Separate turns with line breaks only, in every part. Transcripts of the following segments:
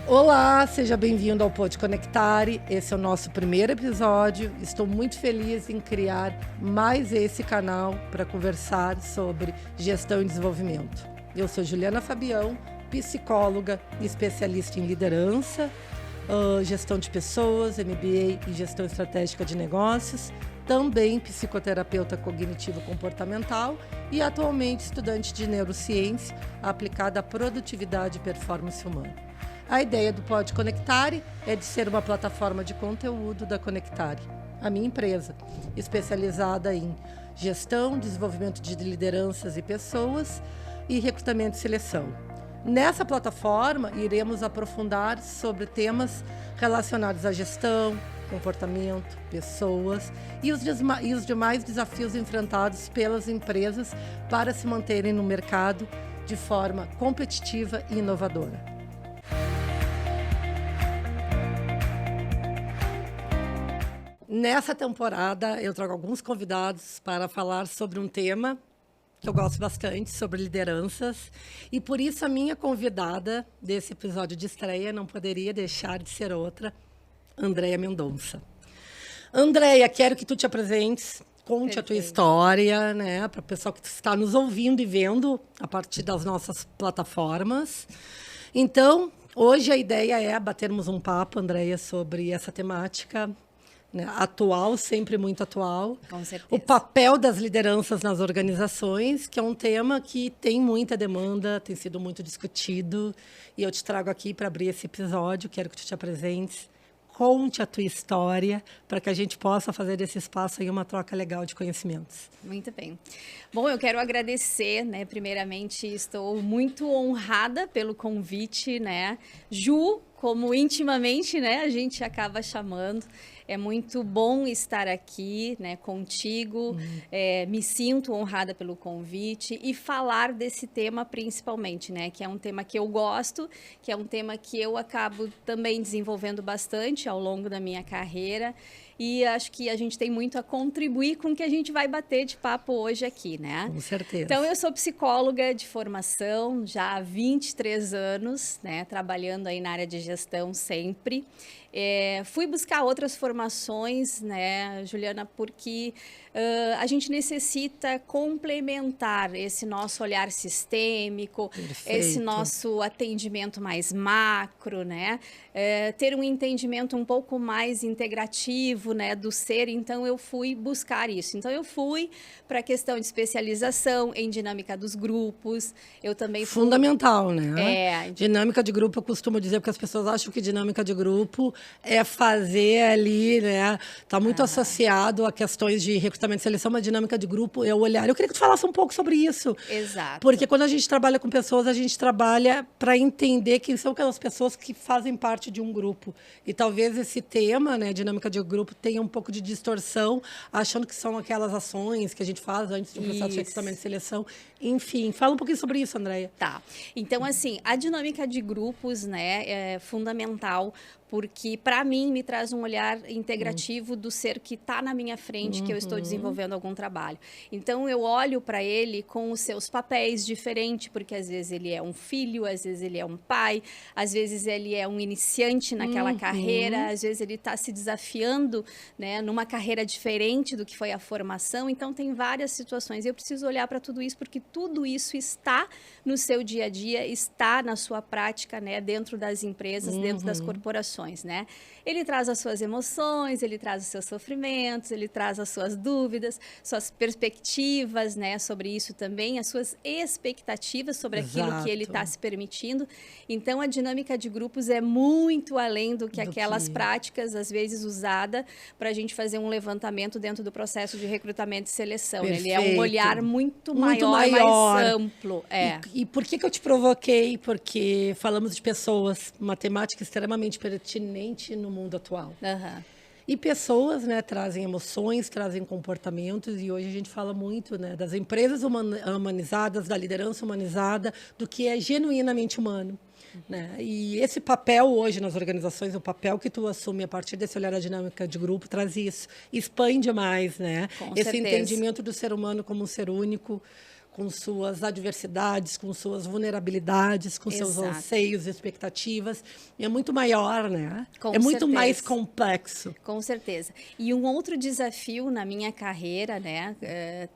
Olá, seja bem-vindo ao Pode Conectare. Esse é o nosso primeiro episódio. Estou muito feliz em criar mais esse canal para conversar sobre gestão e desenvolvimento. Eu sou Juliana Fabião, psicóloga e especialista em liderança, gestão de pessoas, MBA e gestão estratégica de negócios, também psicoterapeuta cognitivo-comportamental e atualmente estudante de neurociência aplicada à produtividade e performance humana. A ideia do Pode Conectare é de ser uma plataforma de conteúdo da Conectare, a minha empresa, especializada em gestão, desenvolvimento de lideranças e pessoas e recrutamento e seleção. Nessa plataforma, iremos aprofundar sobre temas relacionados à gestão, comportamento, pessoas e os demais desafios enfrentados pelas empresas para se manterem no mercado de forma competitiva e inovadora. Nessa temporada, eu trago alguns convidados para falar sobre um tema que eu gosto bastante, sobre lideranças. E por isso a minha convidada desse episódio de estreia não poderia deixar de ser outra, Andréia Mendonça. Andréia, quero que tu te apresentes, conte a tua história, né, para o pessoal que está nos ouvindo e vendo a partir das nossas plataformas. Então, hoje a ideia é batermos um papo, Andréia, sobre essa temática, né, atual, sempre muito atual.
Com certeza.
O papel das lideranças nas organizações, que é um tema que tem muita demanda, tem sido muito discutido. E eu te trago aqui para abrir esse episódio. Quero que tu te apresentes, conte a tua história, para que a gente possa fazer desse espaço aí uma troca legal de conhecimentos.
Muito bem. Bom, eu quero agradecer, né? Primeiramente, estou muito honrada pelo convite, né? Ju, como intimamente, né, a gente acaba chamando. É muito bom estar aqui, né, contigo. Me sinto honrada pelo convite e falar desse tema principalmente, né, que é um tema que eu gosto, que é um tema que eu acabo também desenvolvendo bastante ao longo da minha carreira. E acho que a gente tem muito a contribuir com o que a gente vai bater de papo hoje aqui, né?
Com certeza.
Então, eu sou psicóloga de formação já há 23 anos, né? Trabalhando aí na área de gestão sempre. Fui buscar outras formações, né, Juliana, porque a gente necessita complementar esse nosso olhar sistêmico,
Perfeito.
Esse nosso atendimento mais macro, né? Ter um entendimento um pouco mais integrativo, né, do ser. Então, eu fui buscar isso. Então, eu fui para a questão de especialização em dinâmica dos grupos. Eu também fui...
Fundamental, né? Dinâmica de grupo, eu costumo dizer, porque as pessoas acham que dinâmica de grupo é fazer ali, né? Está muito associado a questões de recrutamento e seleção, mas dinâmica de grupo é o olhar. Eu queria que tu falasse um pouco sobre isso.
Exato.
Porque quando a gente trabalha com pessoas, a gente trabalha para entender quem são aquelas pessoas que fazem parte de um grupo. E talvez esse tema, né, dinâmica de grupo, tenha um pouco de distorção, achando que são aquelas ações que a gente faz antes de um processo de recrutamento e seleção. Enfim, fala um pouquinho sobre isso, Andréia.
Tá. Então, assim, a dinâmica de grupos, né, é fundamental, porque, para mim, me traz um olhar integrativo do ser que está na minha frente, que eu estou desenvolvendo algum trabalho. Então, eu olho para ele com os seus papéis diferentes, porque, às vezes, ele é um filho, às vezes, ele é um pai, às vezes, ele é um iniciante naquela carreira, às vezes, ele está se desafiando, né, numa carreira diferente do que foi a formação. Então, tem várias situações. Eu preciso olhar para tudo isso, porque tudo isso está no seu dia a dia, está na sua prática, né, dentro das empresas, dentro das corporações. Né? Ele traz as suas emoções, ele traz os seus sofrimentos, ele traz as suas dúvidas, suas perspectivas, né, sobre isso também, as suas expectativas sobre aquilo que ele está se permitindo. Então, a dinâmica de grupos é muito além do que aquelas práticas, às vezes, usadas para a gente fazer um levantamento dentro do processo de recrutamento e seleção.
Perfeito.
Ele é um olhar muito maior, mais amplo.
E por que eu te provoquei? Porque falamos de pessoas, uma temática extremamente pertinente no mundo atual. E pessoas, né, trazem emoções, trazem comportamentos, e hoje a gente fala muito, né, das empresas humanizadas, da liderança humanizada, do que é genuinamente humano. Né? E esse papel hoje nas organizações, o papel que tu assume a partir desse olhar da dinâmica de grupo, traz isso, expande mais, né?
Com
esse
certeza.
Entendimento do ser humano como um ser único, com suas adversidades, com suas vulnerabilidades, com seus
Exato.
anseios, expectativas. E é muito maior, né?
Com
é muito
certeza.
mais complexo.
Com certeza. E um outro desafio na minha carreira, né,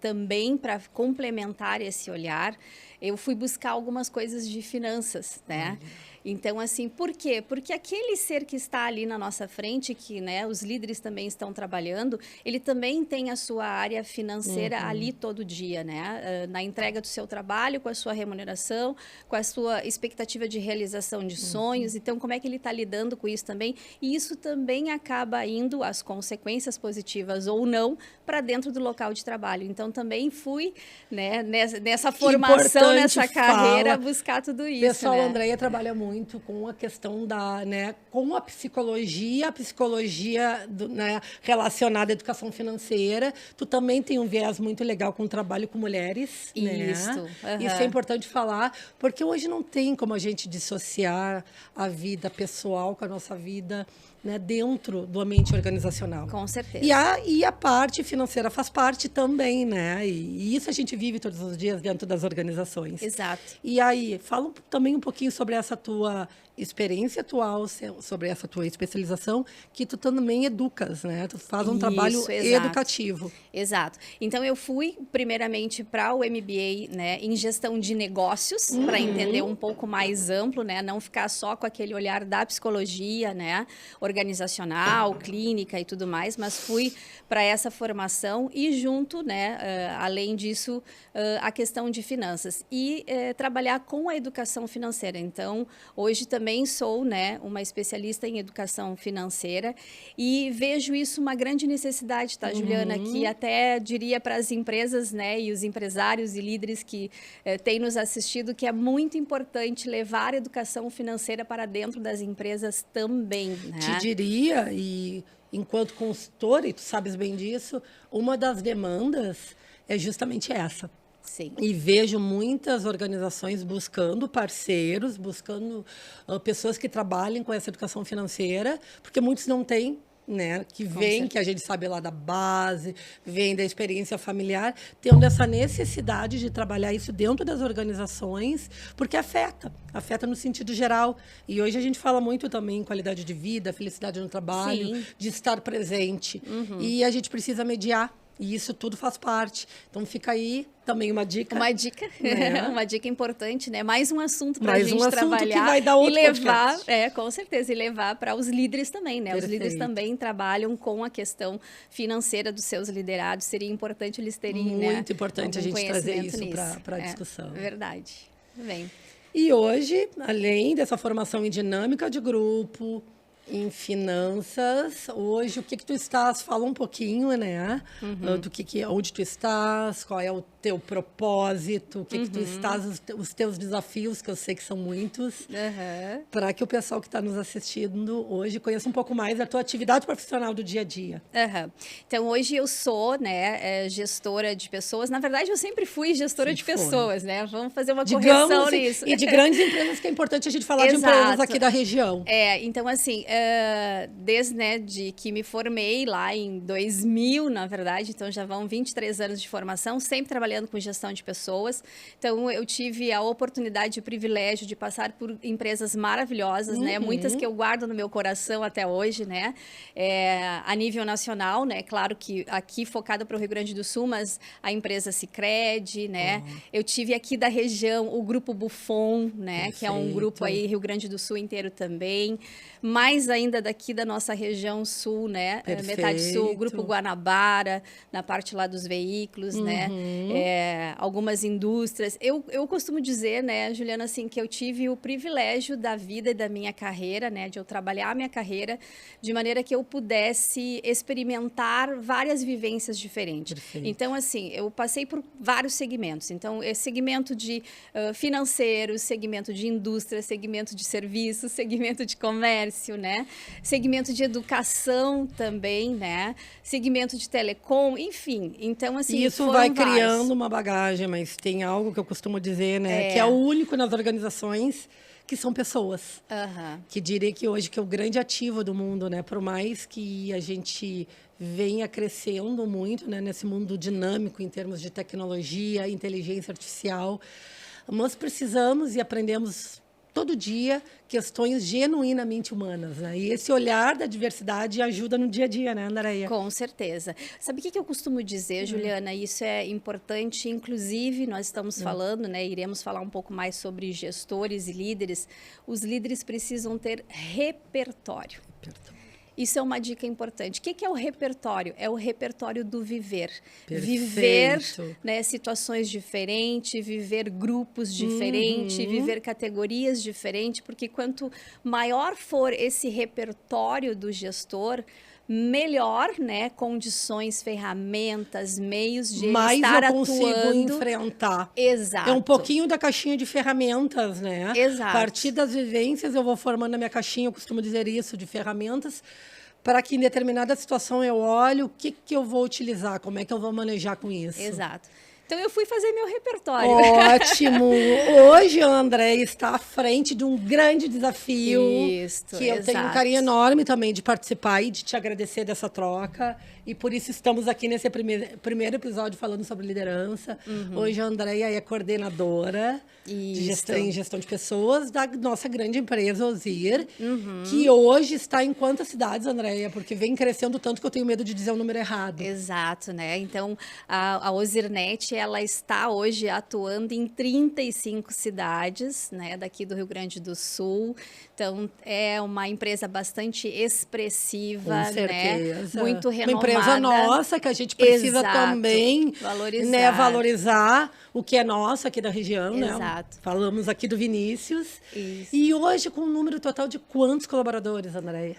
também para complementar esse olhar, eu fui buscar algumas coisas de finanças, né? Então, assim, por quê? Porque aquele ser que está ali na nossa frente, que, né, os líderes também estão trabalhando, ele também tem a sua área financeira ali todo dia, né? Na entrega do seu trabalho, com a sua remuneração, com a sua expectativa de realização de sonhos. Então, como é que ele está lidando com isso também? E isso também acaba indo, as consequências positivas ou não, para dentro do local de trabalho. Então, também fui, né, nessa formação, nessa carreira, buscar tudo isso.
Pessoal,
né?
a Andréia trabalha muito com a questão da, né, com a psicologia né, relacionada à educação financeira. Tu também tem um viés muito legal com o trabalho com mulheres,
Isso,
né? Isso é importante falar, porque hoje não tem como a gente dissociar a vida pessoal com a nossa vida, né, dentro do ambiente organizacional.
Com certeza.
E a parte financeira faz parte também, né? E isso a gente vive todos os dias dentro das organizações.
Exato.
E aí, fala também um pouquinho sobre essa tua experiência atual, sobre essa tua especialização, que tu também educas, né? Tu faz um trabalho educativo.
Exato. Então, eu fui, primeiramente, para o MBA, né, em gestão de negócios, para entender um pouco mais amplo, né? Não ficar só com aquele olhar da psicologia, né? Organizacional, clínica e tudo mais, mas fui para essa formação e junto, né? Além disso, a questão de finanças. E trabalhar com a educação financeira. Então, hoje também sou, né, uma especialista em educação financeira e vejo isso uma grande necessidade, tá, Juliana? Que até diria para as empresas, né, e os empresários e líderes que têm nos assistido, que é muito importante levar a educação financeira para dentro das empresas também, né?
Te diria, e enquanto consultora, e tu sabes bem disso, uma das demandas é justamente essa.
Sim.
E vejo muitas organizações buscando parceiros, buscando pessoas que trabalhem com essa educação financeira, porque muitos não têm, né? Que vem, que a gente sabe lá da base, vem da experiência familiar, tendo essa necessidade de trabalhar isso dentro das organizações, porque afeta no sentido geral. E hoje a gente fala muito também em qualidade de vida, felicidade no trabalho,
Sim.
de estar presente. E a gente precisa mediar. E isso tudo faz parte. Então, fica aí também uma dica.
Uma dica,
né?
Uma dica importante, né? Mais um assunto para a gente
assunto
trabalhar
que vai dar outro
e levar,
podcast.
Com certeza, e levar para os líderes também, né?
Perfeito.
Os líderes também trabalham com a questão financeira dos seus liderados. Seria importante eles terem,
muito importante a
algum
gente trazer
conhecimento
isso para a discussão.
Verdade. Bem.
E hoje, além dessa formação em dinâmica de grupo, em finanças, hoje o que tu estás? Fala um pouquinho, né? Do onde tu estás, qual é o teu propósito, o que tu estás, os teus desafios, que eu sei que são muitos, para que o pessoal que está nos assistindo hoje conheça um pouco mais da tua atividade profissional do dia a dia.
Então, hoje eu sou, né, gestora de pessoas. Na verdade, eu sempre fui gestora de pessoas, né? Vamos fazer uma correção nisso.
E de grandes empresas, que é importante a gente falar de empresas aqui da região.
Então, assim, desde, né, de que me formei lá em 2000, na verdade, então já vão 23 anos de formação, sempre trabalhando com gestão de pessoas. Então, eu tive a oportunidade e o privilégio de passar por empresas maravilhosas, né? Muitas que eu guardo no meu coração até hoje, né? A nível nacional, né? Claro que aqui focada para o Rio Grande do Sul, mas a empresa Sicredi, né? Eu tive aqui da região o Grupo Buffon, né?
Perfeito.
Que é um grupo aí Rio Grande do Sul inteiro também. Mais ainda daqui da nossa região sul, né? Metade sul, o Grupo Guanabara, na parte lá dos veículos, né? Algumas indústrias. Eu costumo dizer, né, Juliana, assim, que eu tive o privilégio da vida e da minha carreira, né? De eu trabalhar a minha carreira de maneira que eu pudesse experimentar várias vivências diferentes.
Perfeito.
Então, assim, eu passei por vários segmentos. Então, segmento de financeiro, segmento de indústria, segmento de serviços, segmento de comércio, né? Segmento de educação também, né? Segmento de telecom, enfim. Então, assim,
isso vai criando uma bagagem, mas tem algo que eu costumo dizer, né? Que é o único nas organizações que são pessoas. Que diria que hoje que é o grande ativo do mundo, né? Por mais que a gente venha crescendo muito, né, nesse mundo dinâmico em termos de tecnologia, inteligência artificial, nós precisamos e aprendemos todo dia questões genuinamente humanas, né? E esse olhar da diversidade ajuda no dia a dia, né, Andréia?
Com certeza. Sabe o que eu costumo dizer, Juliana? Isso é importante, inclusive, nós estamos falando, né? Iremos falar um pouco mais sobre gestores e líderes. Os líderes precisam ter repertório. Isso é uma dica importante. O que é o repertório? É o repertório do viver.
Perfeito.
Viver, né, situações diferentes, viver grupos diferentes, viver categorias diferentes, porque quanto maior for esse repertório do gestor, melhor, né, condições, ferramentas, meios de
mais
estar
eu consigo
atuando.
Enfrentar.
Exato.
É um pouquinho da caixinha de ferramentas, né?
Exato.
A partir das vivências, eu vou formando a minha caixinha, eu costumo dizer isso, de ferramentas, para que em determinada situação eu olhe o que eu vou utilizar, como é que eu vou manejar com isso.
Exato. Então, eu fui fazer meu repertório.
Ótimo! Hoje a Andréia está à frente de um grande desafio.
Isso,
que eu tenho um carinho enorme também de participar e de te agradecer dessa troca. E por isso estamos aqui nesse primeiro episódio falando sobre liderança. Hoje a Andréia é coordenadora de gestão de pessoas da nossa grande empresa, Ozir, que hoje está em quantas cidades, Andréia? Porque vem crescendo tanto que eu tenho medo de dizer o número errado.
Exato, né? Então, a Ozirnet, ela está hoje atuando em 35 cidades, né, daqui do Rio Grande do Sul. Então, é uma empresa bastante expressiva,
com certeza,
né? Muito renomada.
Uma empresa nossa que a gente precisa também
valorizar.
Né, valorizar o que é nosso aqui da região.
Exato.
Né? Falamos aqui do Vinícius.
Isso.
E hoje com um número total de quantos colaboradores, Andréia?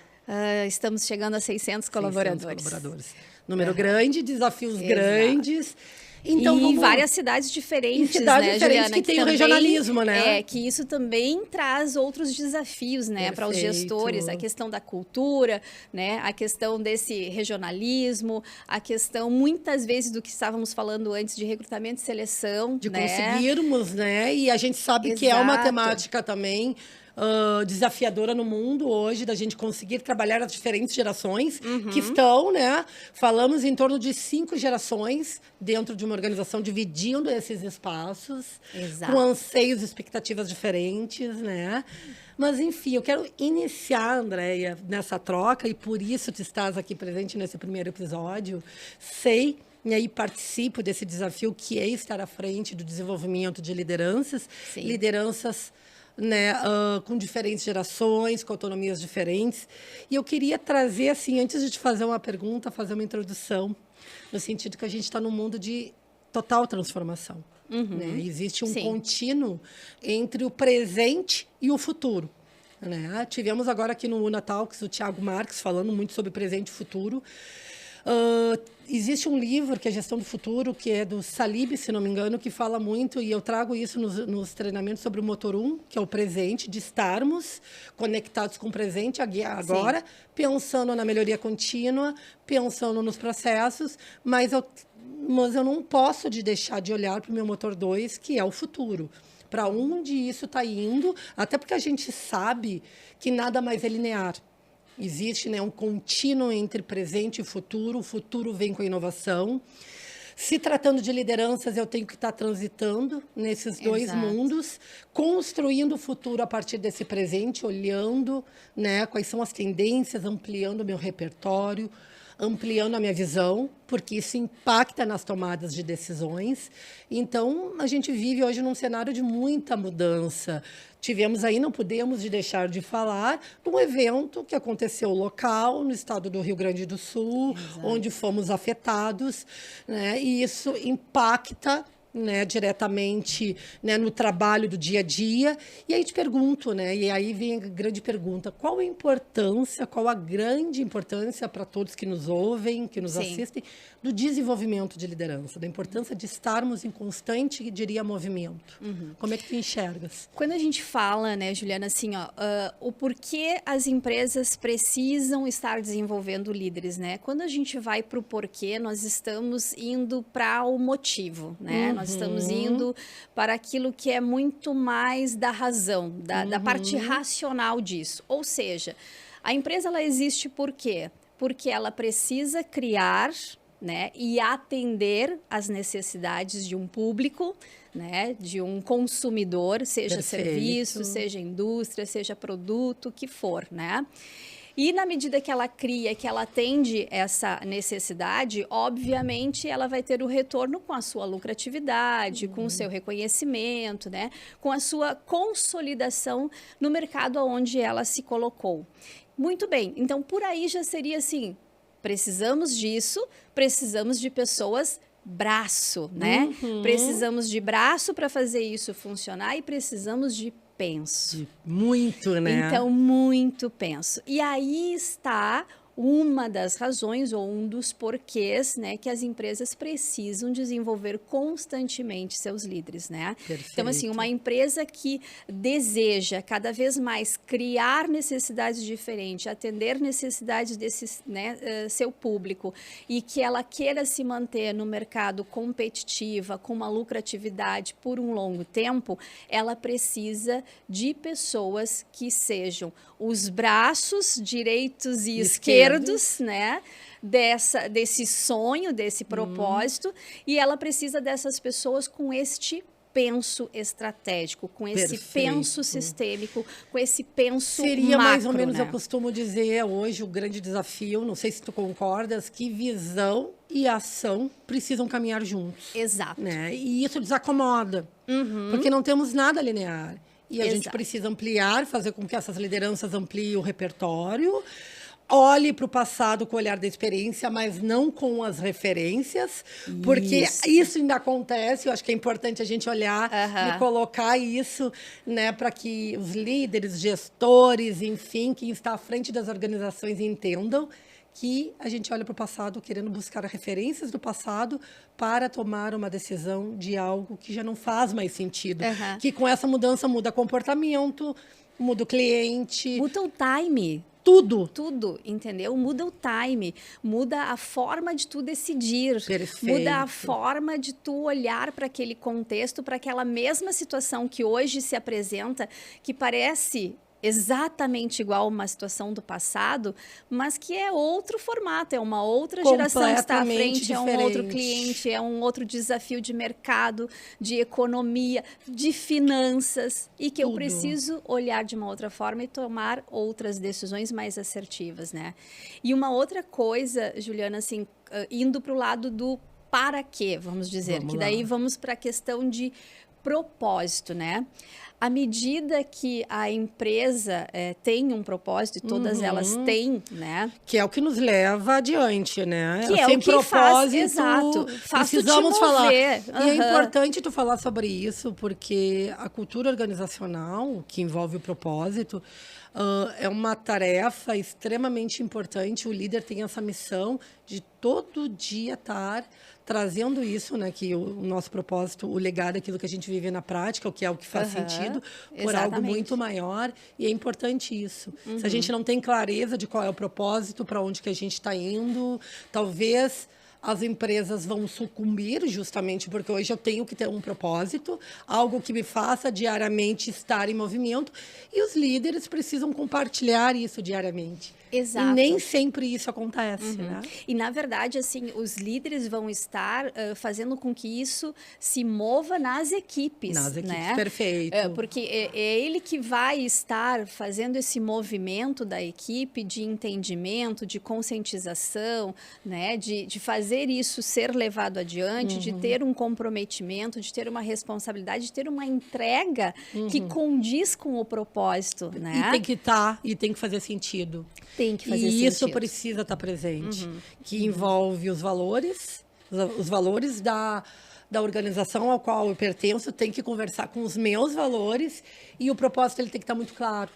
Estamos chegando a 600 colaboradores.
600 colaboradores. Número grande, desafios grandes.
Então, em várias cidades diferentes,
cidades diferentes,
Juliana?
que tem o regionalismo, né?
Que isso também traz outros desafios, né, para os gestores. A questão da cultura, né, a questão desse regionalismo, a questão, muitas vezes, do que estávamos falando antes de recrutamento e seleção.
De
né?
conseguirmos, né? E a gente sabe que é uma temática também desafiadora no mundo hoje, da gente conseguir trabalhar as diferentes gerações que estão, né? Falamos em torno de 5 gerações dentro de uma organização, dividindo esses espaços, com anseios e expectativas diferentes, né? Mas, enfim, eu quero iniciar, Andréia, nessa troca, e por isso tu estás aqui presente nesse primeiro episódio. Sei e aí participo desse desafio que é estar à frente do desenvolvimento de lideranças, lideranças, né, com diferentes gerações, com autonomias diferentes. E eu queria trazer, assim, antes de te fazer uma pergunta, fazer uma introdução, no sentido que a gente está num mundo de total transformação. Né? Existe um contínuo entre o presente e o futuro. Né? Tivemos agora aqui no Unatalks o Thiago Marques falando muito sobre presente e futuro. Existe um livro que é Gestão do Futuro, que é do Salib, se não me engano, que fala muito, e eu trago isso nos treinamentos sobre o Motor 1, que é o presente, de estarmos conectados com o presente agora, pensando na melhoria contínua, pensando nos processos, mas eu não posso deixar de olhar para o meu Motor 2, que é o futuro. Para onde isso está indo, até porque a gente sabe que nada mais é linear. Existe, né, um contínuo entre presente e futuro. O futuro vem com a inovação. Se tratando de lideranças, eu tenho que estar transitando nesses dois mundos, construindo o futuro a partir desse presente, olhando, né, quais são as tendências, ampliando o meu repertório, ampliando a minha visão, porque isso impacta nas tomadas de decisões. Então, a gente vive hoje num cenário de muita mudança. Tivemos aí, não podemos deixar de falar, de um evento que aconteceu local, no estado do Rio Grande do Sul, onde fomos afetados, né? E isso impacta, né, diretamente, né, no trabalho do dia a dia. E aí te pergunto, né, e aí vem a grande pergunta, qual a grande importância para todos que nos ouvem, que nos assistem, do desenvolvimento de liderança, da importância de estarmos em constante, diria, movimento. Como é que tu enxergas?
Quando a gente fala, né, Juliana, assim, o porquê as empresas precisam estar desenvolvendo líderes, né? Quando a gente vai para o porquê, nós estamos indo para o motivo, né? nós estamos indo para aquilo que é muito mais da razão, da parte racional disso. Ou seja, a empresa ela existe por quê? Porque ela precisa criar, né, e atender às necessidades de um público, né, de um consumidor, seja
Perfeito.
serviço, seja indústria, seja produto, o que for, né? E na medida que ela cria, que ela atende essa necessidade, obviamente ela vai ter o retorno com a sua lucratividade, com o seu reconhecimento, né? Com a sua consolidação no mercado onde ela se colocou. Muito bem, então por aí já seria assim, precisamos disso, precisamos de pessoas braço, né? Precisamos de braço para fazer isso funcionar e precisamos de penso.
Muito, né?
Então, muito penso. E aí está uma das razões ou um dos porquês, né, que as empresas precisam desenvolver constantemente seus líderes, né?
Perfeito.
Então, assim, uma empresa que deseja cada vez mais criar necessidades diferentes, atender necessidades desse, né, seu público e que ela queira se manter no mercado competitiva, com uma lucratividade por um longo tempo, ela precisa de pessoas que sejam os braços direitos e esquerdos, né, desse sonho, desse propósito, e ela precisa dessas pessoas com este penso estratégico, com esse penso sistêmico, com esse penso
Seria
macro,
mais ou menos,
né?
eu costumo dizer hoje, o grande desafio, não sei se tu concordas, que visão e ação precisam caminhar juntos.
Exato.
Né? E isso desacomoda, porque não temos nada linear. E a gente precisa ampliar, fazer com que essas lideranças ampliem o repertório, olhe para o passado com o olhar da experiência, mas não com as referências, porque isso ainda acontece. Eu acho que é importante a gente olhar e colocar isso, né, para que os líderes, gestores, enfim, quem está à frente das organizações entendam que a gente olha para o passado querendo buscar referências do passado para tomar uma decisão de algo que já não faz mais sentido. Que com essa mudança muda comportamento, muda o cliente.
Muda o time.
Tudo.
Tudo, entendeu? Muda o time, muda a forma de tu decidir.
Perfeito.
Muda a forma de tu olhar para aquele contexto, para aquela mesma situação que hoje se apresenta, que parece exatamente igual a uma situação do passado, mas que é outro formato, é uma outra geração que está à frente, é um outro cliente, é um outro desafio de mercado, de economia, de finanças, e que eu preciso olhar de uma outra forma e tomar outras decisões mais assertivas, né? E uma outra coisa, Juliana, assim, indo para o lado do para quê, vamos dizer, que daí vamos para a questão de propósito, né? À medida que a empresa tem um propósito, e todas elas têm, né?
Que é o que nos leva adiante, né?
Que é
sem
o que
propósito,
faz
precisamos
tu te
falar.
mover.
E é importante tu falar sobre isso, porque a cultura organizacional, que envolve o propósito, é uma tarefa extremamente importante. O líder tem essa missão de todo dia estar trazendo isso, né, que o nosso propósito, o legado, aquilo que a gente vive na prática, o que é o que faz sentido, por algo muito maior, e é importante isso. Se a gente não tem clareza de qual é o propósito, para onde que a gente está indo, talvez as empresas vão sucumbir justamente porque hoje eu tenho que ter um propósito, algo que me faça diariamente estar em movimento, e os líderes precisam compartilhar isso diariamente.
Exato.
E nem sempre isso acontece, né?
E, na verdade, assim, os líderes vão estar fazendo com que isso se mova nas equipes.
Nas equipes,
né?
perfeito.
Porque é ele que vai estar fazendo esse movimento da equipe de entendimento, de conscientização, né? De fazer isso ser levado adiante, de ter um comprometimento, de ter uma responsabilidade, de ter uma entrega que condiz com o propósito, né?
E tem que estar, e tem que fazer sentido.
Tem que fazer
e isso
sentido.
precisa estar presente, que envolve os valores da organização ao qual eu pertenço, tem que conversar com os meus valores, e o propósito ele tem que estar muito claro.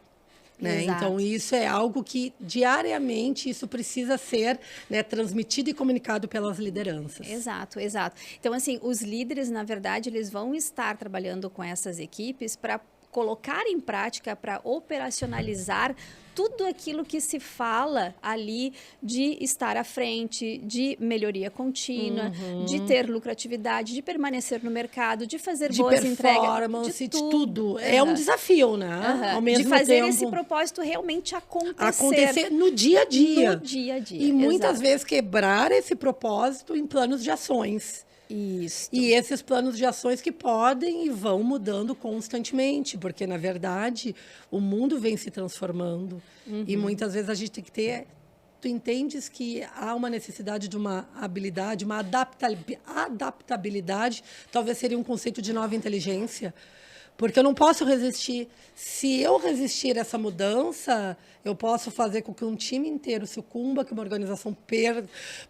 Né? Então, isso é algo que, diariamente, isso precisa ser, né, transmitido e comunicado pelas lideranças.
Exato, exato. Então, assim, os líderes, na verdade, eles vão estar trabalhando com essas equipes para colocar em prática, para operacionalizar tudo aquilo que se fala ali de estar à frente, de melhoria contínua, de ter lucratividade, de permanecer no mercado, de fazer boas entregas,
de tudo. É um desafio, né? Ao mesmo
de fazer
tempo,
esse propósito realmente acontecer
no dia a dia.
No dia a dia.
E muitas vezes quebrar esse propósito em planos de ações.
Isso.
E esses planos de ações que podem e vão mudando constantemente, porque, na verdade, o mundo vem se transformando. E muitas vezes a gente tem que ter... Tu entendes que há uma necessidade de uma habilidade, uma adaptabilidade, talvez seria um conceito de nova inteligência, porque eu não posso resistir. Se eu resistir a essa mudança, eu posso fazer com que um time inteiro sucumba, que uma organização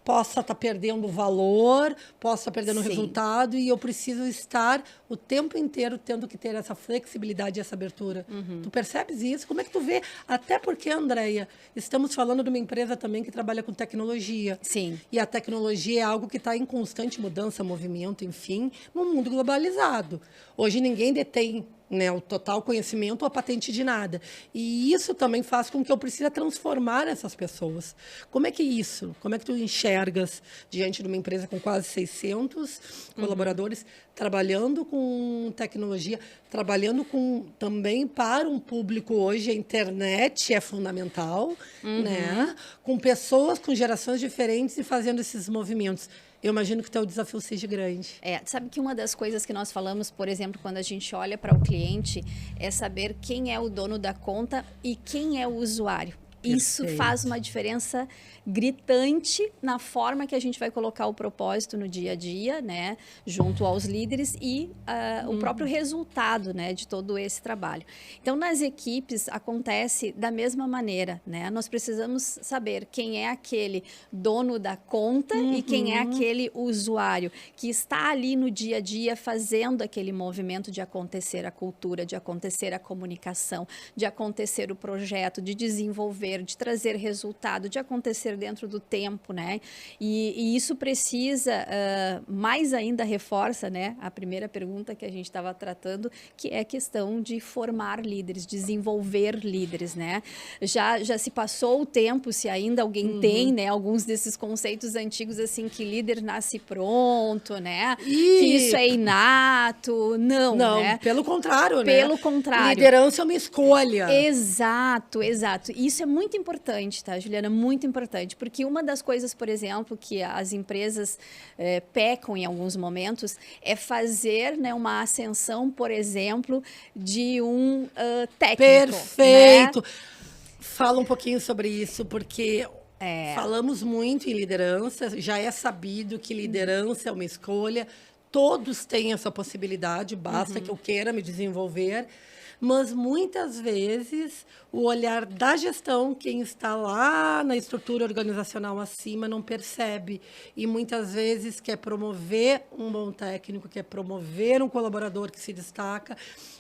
possa estar perdendo valor, possa estar perdendo resultado, e eu preciso estar o tempo inteiro tendo que ter essa flexibilidade e essa abertura. Tu percebes isso? Como é que tu vê? Até porque, Andréia, estamos falando de uma empresa também que trabalha com tecnologia.
Sim.
E a tecnologia é algo que está em constante mudança, movimento, enfim, num mundo globalizado. Hoje ninguém detém, né, o total conhecimento ou a patente de nada. E isso também faz com que eu precise transformar essas pessoas. Como é que isso? Como é que tu enxergas diante de uma empresa com quase 600 colaboradores, trabalhando com tecnologia, trabalhando também para um público hoje, a internet é fundamental, né? Com pessoas com gerações diferentes e fazendo esses movimentos. Eu imagino que o teu desafio seja grande.
Sabe que uma das coisas que nós falamos, por exemplo, quando a gente olha para o cliente, é saber quem é o dono da conta e quem é o usuário. Isso faz uma diferença gritante na forma que a gente vai colocar o propósito no dia a dia, né, junto aos líderes e o próprio resultado, né, de todo esse trabalho. Então, nas equipes acontece da mesma maneira, né? Nós precisamos saber quem é aquele dono da conta e quem é aquele usuário que está ali no dia a dia fazendo aquele movimento de acontecer a cultura, de acontecer a comunicação, de acontecer o projeto, de desenvolver, de trazer resultado, de acontecer dentro do tempo, né? E isso precisa, mais ainda reforça, né, a primeira pergunta que a gente estava tratando, que é a questão de formar líderes, desenvolver líderes, né? Já se passou o tempo, se ainda alguém tem, né, alguns desses conceitos antigos, assim, que líder nasce pronto, né? Que isso é inato. Não, né?
Pelo contrário, né?
Pelo contrário.
Liderança é uma escolha.
Exato, exato. Isso é muito importante, tá, Juliana? Muito importante, porque uma das coisas, por exemplo, que as empresas pecam em alguns momentos é fazer, né, uma ascensão, por exemplo, de um técnico.
Perfeito!
Né?
Fala um pouquinho sobre isso, porque falamos muito em liderança, já é sabido que liderança é uma escolha, todos têm essa possibilidade, basta que eu queira me desenvolver. Mas, muitas vezes, o olhar da gestão, quem está lá na estrutura organizacional acima, não percebe. E, muitas vezes, quer promover um bom técnico, quer promover um colaborador que se destaca,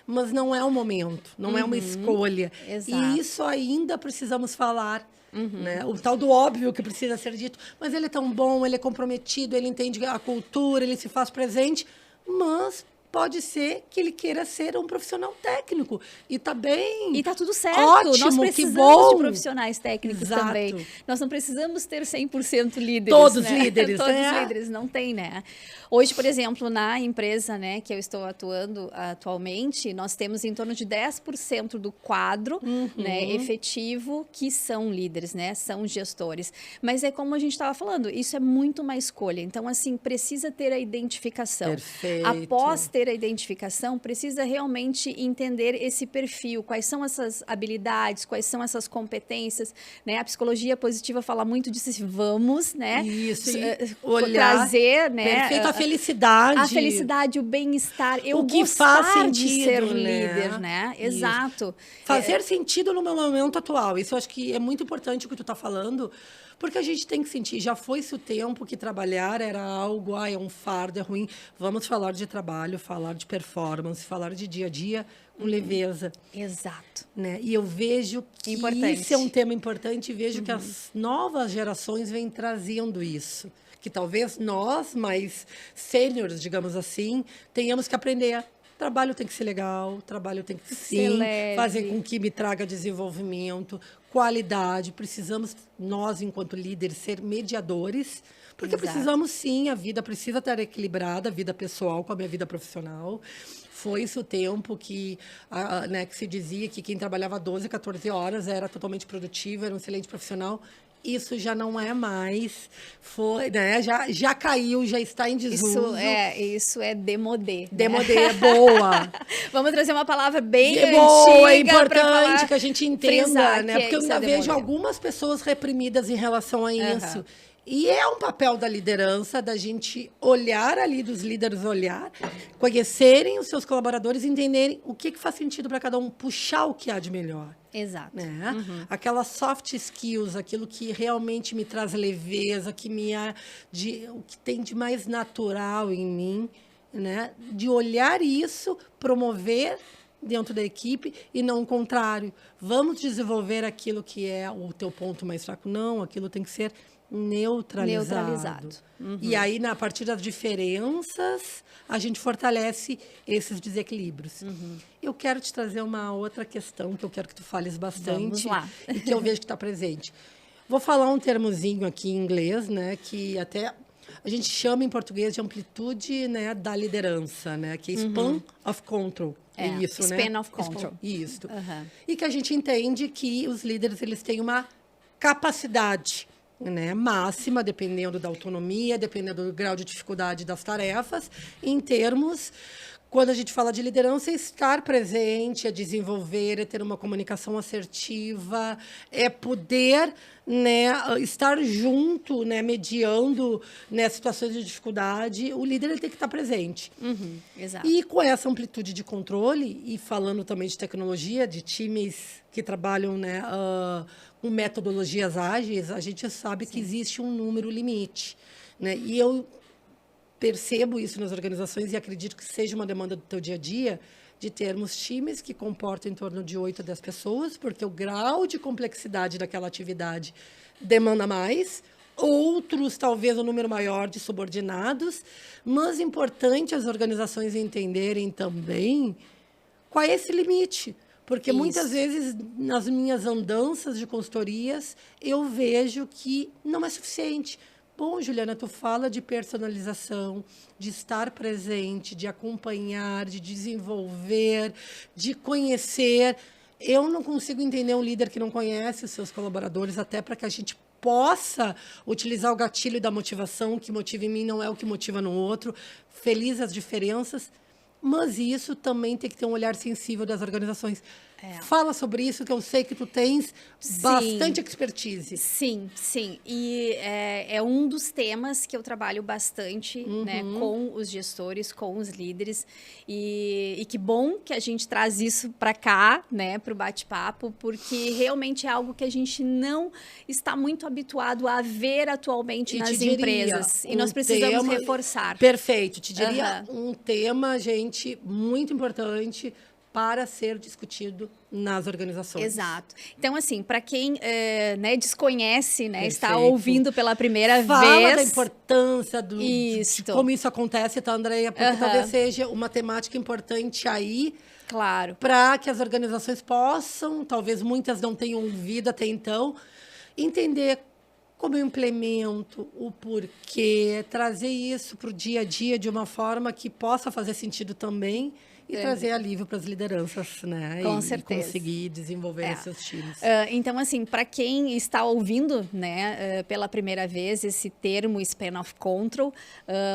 mas não é o momento, não é uma escolha.
Exato.
E isso ainda precisamos falar. Né? O tal do óbvio que precisa ser dito. Mas ele é tão bom, ele é comprometido, ele entende a cultura, ele se faz presente, mas... pode ser que ele queira ser um profissional técnico. E tá bem.
E tá tudo certo.
Ótimo,
nós precisamos de profissionais técnicos também. Nós não precisamos ter 100% líderes.
Todos
né?
líderes.
Todos líderes, não tem, né? Hoje, por exemplo, na empresa, né, que eu estou atuando atualmente, nós temos em torno de 10% do quadro, né, efetivo que são líderes, né? São gestores. Mas é como a gente estava falando, isso é muito uma escolha. Então, assim, precisa ter a identificação.
Perfeito.
Após ter a identificação, precisa realmente entender esse perfil, quais são essas habilidades, quais são essas competências, né? A psicologia positiva fala muito disso, assim, vamos, né?
Isso,
olhar, trazer, né?
Perfeito, a felicidade.
A felicidade, o bem-estar, eu
o que faz sentido,
de ser líder, né? Exato.
Fazer sentido no meu momento atual. Isso eu acho que é muito importante o que tu está falando, porque a gente tem que sentir, já foi-se o tempo que trabalhar era algo, é um fardo, é ruim. Vamos falar de trabalho, falar de performance, falar de dia a dia com leveza.
Exato.
Né? E eu vejo que isso é um tema importante e vejo que as novas gerações vêm trazendo isso. Que talvez nós, mais sêniores, digamos assim, tenhamos que aprender. Trabalho tem que ser legal, trabalho tem que sim fazer com que me traga desenvolvimento, qualidade. Precisamos, nós, enquanto líderes, ser mediadores, porque precisamos sim, a vida precisa estar equilibrada, a vida pessoal com a minha vida profissional. Foi esse o tempo que, né, que se dizia que quem trabalhava 12, 14 horas era totalmente produtivo, era um excelente profissional. Isso já não é mais, foi, né? Já caiu, já está em desuso.
Isso é demodê.
Demodê, é boa.
Vamos trazer uma palavra bem antiga.
Boa, é importante que a gente entenda, né? Porque eu ainda vejo algumas pessoas reprimidas em relação a isso. E é um papel da liderança, da gente olhar ali, dos líderes olhar, conhecerem os seus colaboradores, entenderem o que faz sentido para cada um, puxar o que há de melhor.
Exato.
Né? Aquelas soft skills, aquilo que realmente me traz leveza, o que tem de mais natural em mim, né? De olhar isso, promover dentro da equipe e não o contrário. Vamos desenvolver aquilo que é o teu ponto mais fraco. Não, aquilo tem que ser neutralizado. E aí, a partir das diferenças, a gente fortalece esses desequilíbrios. Eu quero te trazer uma outra questão que eu quero que tu fales bastante.
Vamos lá.
E que eu vejo que está presente. Vou falar um termozinho aqui em inglês, né, que até a gente chama em português de amplitude, né, da liderança, né, que é span of control. É isso,
span
né?
of control.
Isso. E que a gente entende que os líderes eles têm uma capacidade, né, máxima, dependendo da autonomia, dependendo do grau de dificuldade das tarefas, em termos, quando a gente fala de liderança, é estar presente, é desenvolver, é ter uma comunicação assertiva, é poder, né, estar junto, né, mediando, né, situações de dificuldade. O líder ele tem que estar presente.
Exato.
E com essa amplitude de controle, e falando também de tecnologia, de times que trabalham, né, com metodologias ágeis, a gente sabe que existe um número limite, né? E eu percebo isso nas organizações e acredito que seja uma demanda do teu dia a dia, de termos times que comportam em torno de 8 a 10 pessoas, porque o grau de complexidade daquela atividade demanda mais. Outros, talvez, um número maior de subordinados. Mas é importante as organizações entenderem também qual é esse limite. Porque muitas vezes, nas minhas andanças de consultorias, eu vejo que não é suficiente. Bom, Juliana, tu fala de personalização, de estar presente, de acompanhar, de desenvolver, de conhecer. Eu não consigo entender um líder que não conhece os seus colaboradores, até para que a gente possa utilizar o gatilho da motivação, o que motiva em mim não é o que motiva no outro, feliz as diferenças. Mas isso também tem que ter um olhar sensível das organizações. Fala sobre isso, que eu sei que tu tens bastante expertise.
Sim. E é um dos temas que eu trabalho bastante, né, com os gestores, com os líderes. E que bom que a gente traz isso para cá, né, para o bate-papo, porque realmente é algo que a gente não está muito habituado a ver atualmente nas empresas. E nós precisamos reforçar.
Perfeito. Te diria um tema, gente, muito importante para ser discutido nas organizações.
Exato. Então, assim, para quem né, desconhece, né, está ouvindo pela primeira vez...
Fala da importância de como isso acontece, tá, Andréia? Porque talvez seja uma temática importante aí,
claro,
para que as organizações possam, talvez muitas não tenham ouvido até então, entender como eu implemento, o porquê, trazer isso para o dia a dia de uma forma que possa fazer sentido também, e trazer alívio para as lideranças, né?
Com certeza.
E conseguir desenvolver seus times.
Então, assim, para quem está ouvindo, né, pela primeira vez esse termo span of control,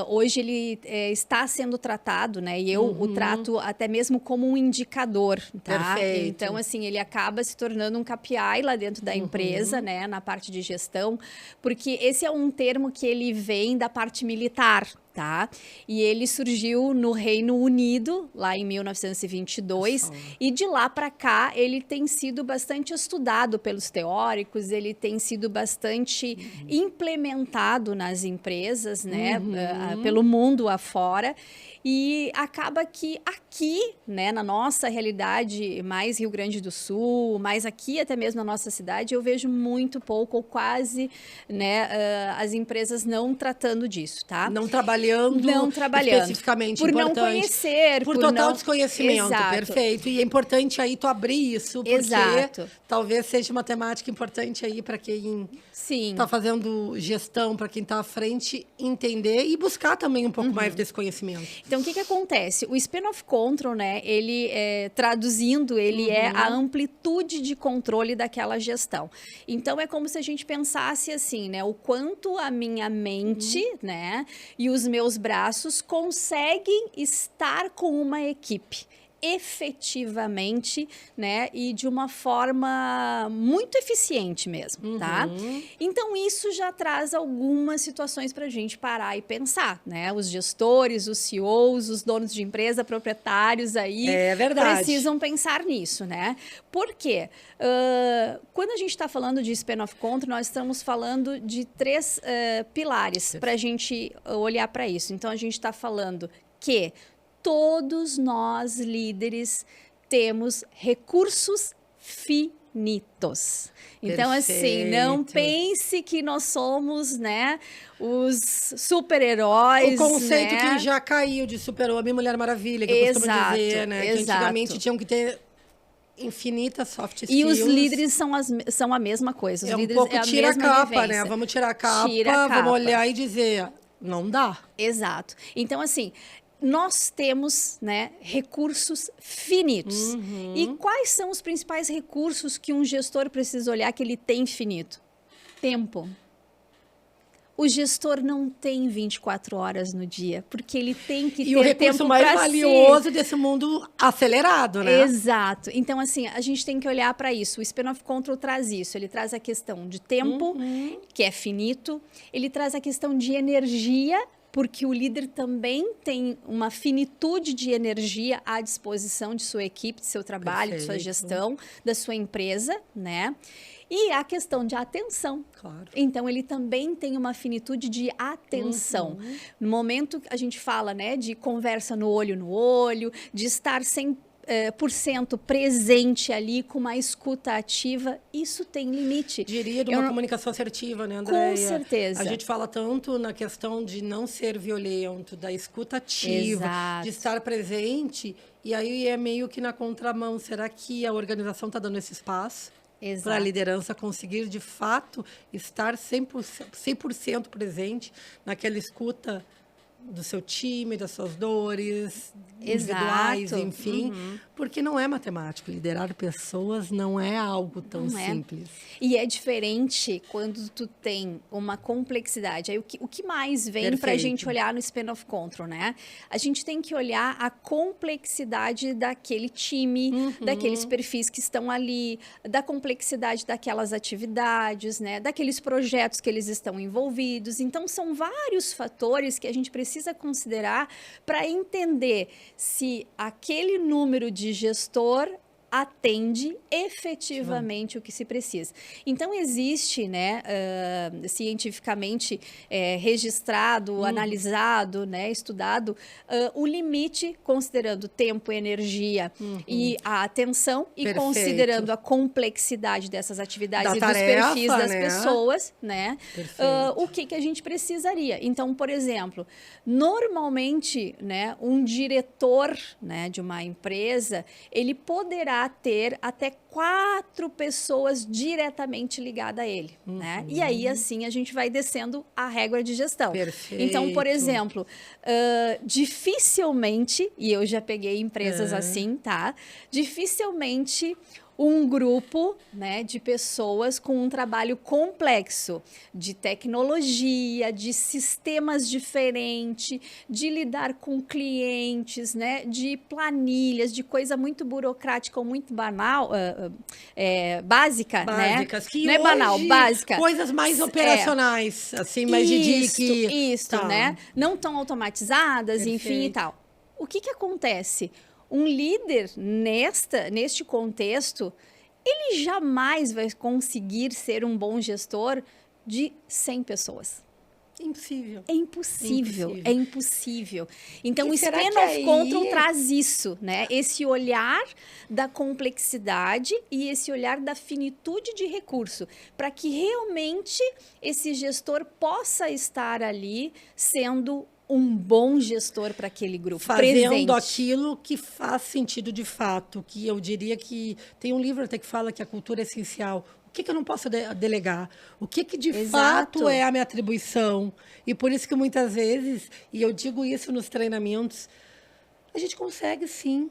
hoje ele está sendo tratado, né? E eu o trato até mesmo como um indicador, tá?
Perfeito.
Então, assim, ele acaba se tornando um KPI lá dentro da empresa, né? Na parte de gestão, porque esse é um termo que ele vem da parte militar, tá? E ele surgiu no Reino Unido, lá em 1922, e de lá para cá ele tem sido bastante estudado pelos teóricos, ele tem sido bastante implementado nas empresas, né? Pelo mundo afora. E acaba que aqui, né, na nossa realidade, mais Rio Grande do Sul, mais aqui até mesmo na nossa cidade, eu vejo muito pouco ou quase, né, as empresas não tratando disso, tá?
Não trabalhando trabalhando especificamente,
por
importante.
Não conhecer,
por total
não...
desconhecimento,
Exato.
perfeito. E é importante aí tu abrir isso, porque
Exato.
talvez seja uma temática importante aí para quem está fazendo gestão, para quem está à frente, entender e buscar também um pouco mais desse conhecimento.
Então, o que acontece? O Span of Control, né, ele, traduzindo, ele é a amplitude de controle daquela gestão. Então, é como se a gente pensasse assim, né, o quanto a minha mente, né, e os meus braços conseguem estar com uma equipe efetivamente, né, e de uma forma muito eficiente mesmo, tá? Então, isso já traz algumas situações para a gente parar e pensar, né? Os gestores, os CEOs, os donos de empresa, proprietários aí, precisam pensar nisso, né? Por quê? Quando a gente está falando de Span of Control, nós estamos falando de 3 pilares para a gente olhar para isso. Então, a gente está falando que todos nós, líderes, temos recursos finitos. Então, assim, não pense que nós somos, né, os super-heróis,
o conceito,
né?
que já caiu de super-homem e Mulher Maravilha, que eu costumo dizer, né? Que antigamente tinham que ter infinitas soft skills.
E os líderes são a mesma coisa. Os líderes
pouco tira a capa, né? Vamos tirar a capa, vamos olhar e dizer, não dá.
Exato. Então, assim, nós temos, né, recursos finitos. E quais são os principais recursos que um gestor precisa olhar que ele tem finito? Tempo. O gestor não tem 24 horas no dia, porque ele tem que ter tempo para si. E o recurso mais
valioso desse mundo acelerado, né?
Exato. Então, assim, a gente tem que olhar para isso. O Span of Control traz isso. Ele traz a questão de tempo, que é finito. Ele traz a questão de energia, porque o líder também tem uma finitude de energia à disposição de sua equipe, de seu trabalho, de sua gestão, da sua empresa, né? E a questão de atenção.
Claro.
Então, ele também tem uma finitude de atenção. No momento que a gente fala, né, de conversa no olho, de estar 100% presente ali com uma escuta ativa, isso tem limite.
Diria de uma comunicação assertiva, né, Andréia?
Com certeza.
A gente fala tanto na questão de não ser violento, da escuta ativa, de estar presente, e aí é meio que na contramão. Será que a organização está dando esse espaço para a liderança conseguir, de fato, estar 100% presente naquela escuta do seu time, das suas dores individuais, enfim, porque não é matemático. Liderar pessoas não é algo tão simples.
E é diferente quando tu tem uma complexidade. Aí o que mais vem para a gente olhar no Span of Control, né? A gente tem que olhar a complexidade daquele time, daqueles perfis que estão ali, da complexidade daquelas atividades, né? Daqueles projetos que eles estão envolvidos. Então, são vários fatores que a gente precisa considerar para entender se aquele número de gestor atende efetivamente o que se precisa. Então, existe, né, cientificamente registrado, analisado, né, estudado, o limite, considerando tempo, energia e a atenção, e considerando a complexidade dessas atividades e dos perfis das pessoas, né, o que a gente precisaria. Então, por exemplo, normalmente, né, um diretor, né, de uma empresa, ele poderá ter até 4 pessoas diretamente ligadas a ele, né? E aí, assim, a gente vai descendo a régua de gestão.
Perfeito.
Então, por exemplo, dificilmente, e eu já peguei empresas assim, tá? Dificilmente um grupo, né, de pessoas com um trabalho complexo de tecnologia, de sistemas diferentes, de lidar com clientes, né, de planilhas, de coisa muito burocrática ou muito banal, básica,
básicas,
né?
Que
não é banal, básica.
Coisas mais operacionais, assim, mais de dica.
Isso, né? Não tão automatizadas, enfim e tal. O que acontece? Um líder, neste contexto, ele jamais vai conseguir ser um bom gestor de 100 pessoas.
Impossível.
É impossível, é impossível. Então, o Span of Control traz isso, né? Esse olhar da complexidade e esse olhar da finitude de recurso, para que realmente esse gestor possa estar ali sendo um bom gestor para aquele grupo,
fazendo
presente.
aquilo que faz sentido de fato, que eu diria que tem um livro até que fala que a cultura é essencial. O que eu não posso delegar? O que de fato é a minha atribuição? E por isso que muitas vezes, e eu digo isso nos treinamentos, a gente consegue sim,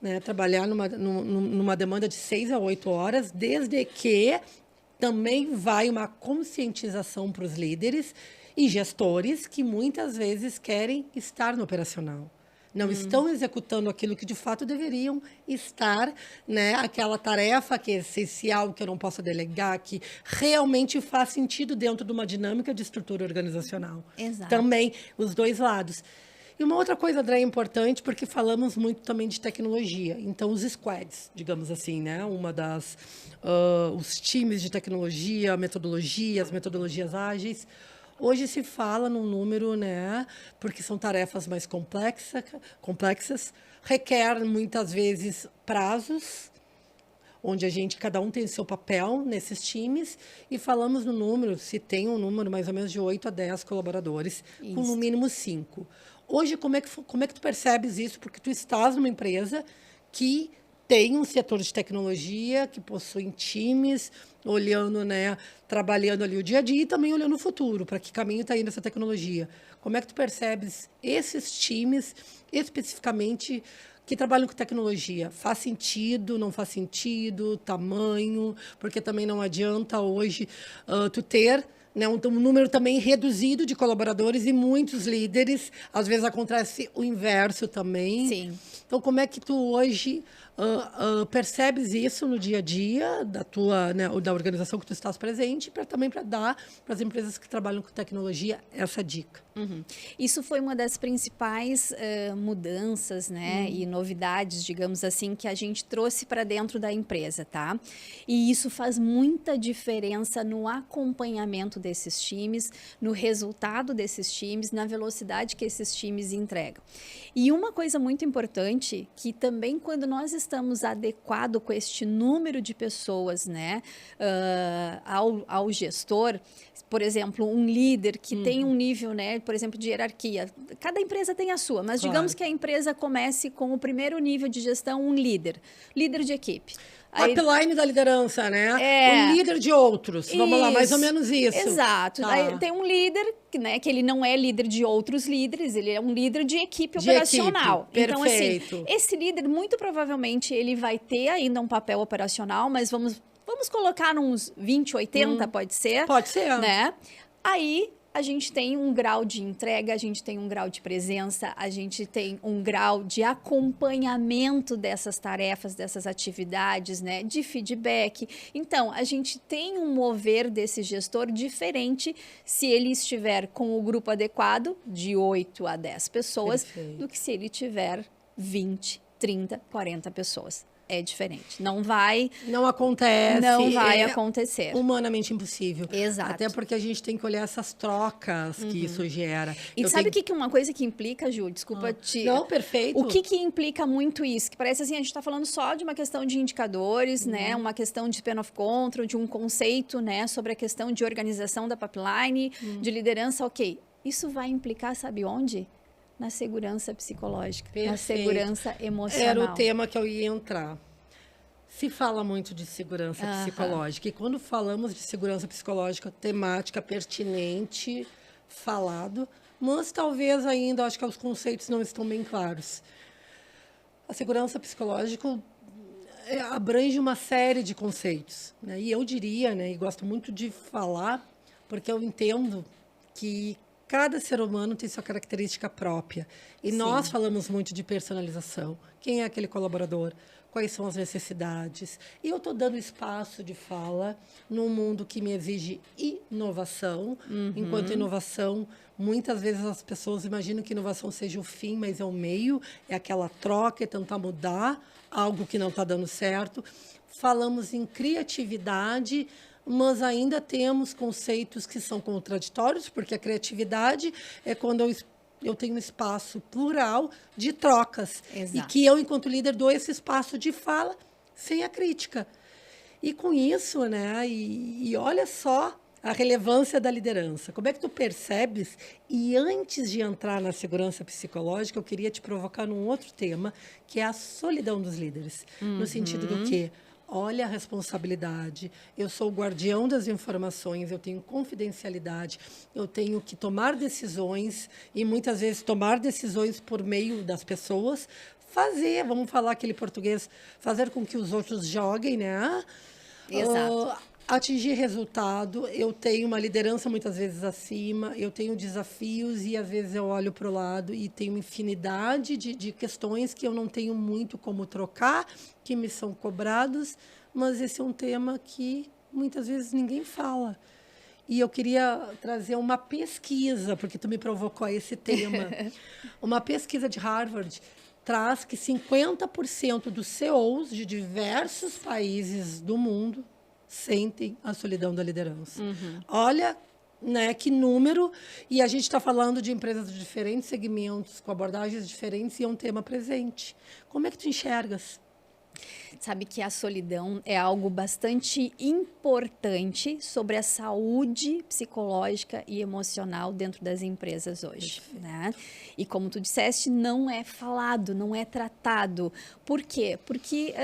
né, trabalhar numa demanda de 6 a 8 horas, desde que também vai uma conscientização para os líderes e gestores que muitas vezes querem estar no operacional. Não estão executando aquilo que de fato deveriam estar, né? Aquela tarefa que é essencial, que eu não posso delegar, que realmente faz sentido dentro de uma dinâmica de estrutura organizacional.
Exato.
Também, os dois lados. E uma outra coisa, André, é importante, porque falamos muito também de tecnologia. Então, os squads, digamos assim, né? Os times de tecnologia, metodologias ágeis. Hoje se fala num número, né? Porque são tarefas mais complexas, requer muitas vezes prazos, onde cada um tem seu papel nesses times, e falamos no número, se tem um número mais ou menos de 8 a 10 colaboradores, com no mínimo 5. Hoje, como é que tu percebes isso? Porque tu estás numa empresa que tem um setor de tecnologia, que possui times, olhando, né, trabalhando ali o dia a dia e também olhando o futuro, para que caminho está indo essa tecnologia. Como é que tu percebes esses times, especificamente, que trabalham com tecnologia? Faz sentido, não faz sentido, tamanho? Porque também não adianta hoje tu ter, né, um número também reduzido de colaboradores e muitos líderes. Às vezes acontece o inverso também.
Sim.
Então, como é que tu hoje percebes isso no dia a dia da tua, né, da organização que tu estás presente, para dar para as empresas que trabalham com tecnologia essa dica?
Uhum. Isso foi uma das principais mudanças, né, e novidades, digamos assim, que a gente trouxe para dentro da empresa, tá? E isso faz muita diferença no acompanhamento desses times, no resultado desses times, na velocidade que esses times entregam. E uma coisa muito importante, que também quando nós estamos adequados com este número de pessoas, né, ao gestor, por exemplo, um líder que tem um nível, né, por exemplo, de hierarquia. Cada empresa tem a sua, mas digamos que a empresa comece com o primeiro nível de gestão, um líder de equipe.
Pipeline da liderança, né? O líder de outros.
Isso,
vamos lá, mais ou menos isso.
Exato.
Tá.
Aí tem um líder, né, que ele não é líder de outros líderes, ele é um líder de equipe operacional.
Então,
assim, esse líder, muito provavelmente, ele vai ter ainda um papel operacional, mas vamos colocar uns 20, 80, pode ser?
Pode ser.
Né? Aí a gente tem um grau de entrega, a gente tem um grau de presença, a gente tem um grau de acompanhamento dessas tarefas, dessas atividades, né, de feedback. Então, a gente tem um mover desse gestor diferente se ele estiver com o grupo adequado, de 8 a 10 pessoas, do que se ele tiver 20, 30, 40 pessoas. É diferente. Não acontece. Não vai acontecer.
Humanamente impossível.
Exato.
Até porque a gente tem que olhar essas trocas que isso gera.
E sabe o que uma coisa que implica, Ju? Desculpa te...
Não, perfeito.
O que implica muito isso? Que parece assim, a gente está falando só de uma questão de indicadores, né? Uma questão de span of control, de um conceito, né? Sobre a questão de organização da pipeline, de liderança, ok. Isso vai implicar, sabe onde? Na segurança psicológica, na segurança emocional.
Era o tema que eu ia entrar. Se fala muito de segurança psicológica. E quando falamos de segurança psicológica, temática pertinente, falado, mas talvez ainda, acho que os conceitos não estão bem claros. A segurança psicológica abrange uma série de conceitos, né? E eu diria, né, e gosto muito de falar, porque eu entendo que cada ser humano tem sua característica própria. E nós falamos muito de personalização. Quem é aquele colaborador? Quais são as necessidades? E eu estou dando espaço de fala num mundo que me exige inovação. Enquanto inovação, muitas vezes as pessoas imaginam que inovação seja o fim, mas é o meio, é aquela troca, é tentar mudar algo que não está dando certo. Falamos em criatividade, mas ainda temos conceitos que são contraditórios, porque a criatividade é quando eu tenho um espaço plural de trocas.
Exato.
E que eu, enquanto líder, dou esse espaço de fala sem a crítica. E com isso, né? E olha só a relevância da liderança. Como é que tu percebes? E antes de entrar na segurança psicológica, eu queria te provocar num outro tema, que é a solidão dos líderes. No sentido do quê? Olha a responsabilidade, eu sou o guardião das informações, eu tenho confidencialidade, eu tenho que tomar decisões e muitas vezes tomar decisões por meio das pessoas, fazer, vamos falar aquele português, fazer com que os outros joguem, né?
Exato.
Atingir resultado, eu tenho uma liderança muitas vezes acima, eu tenho desafios e às vezes eu olho para o lado e tenho infinidade de questões que eu não tenho muito como trocar, que me são cobrados, mas esse é um tema que muitas vezes ninguém fala. E eu queria trazer uma pesquisa, porque tu me provocou a esse tema. Uma pesquisa de Harvard traz que 50% dos CEOs de diversos países do mundo sentem a solidão da liderança. Olha, né, que número, e a gente está falando de empresas de diferentes segmentos, com abordagens diferentes, e é um tema presente. Como é que tu enxergas?
Sabe que a solidão é algo bastante importante sobre a saúde psicológica e emocional dentro das empresas hoje, né? E como tu disseste, não é falado, não é tratado. Por quê? Porque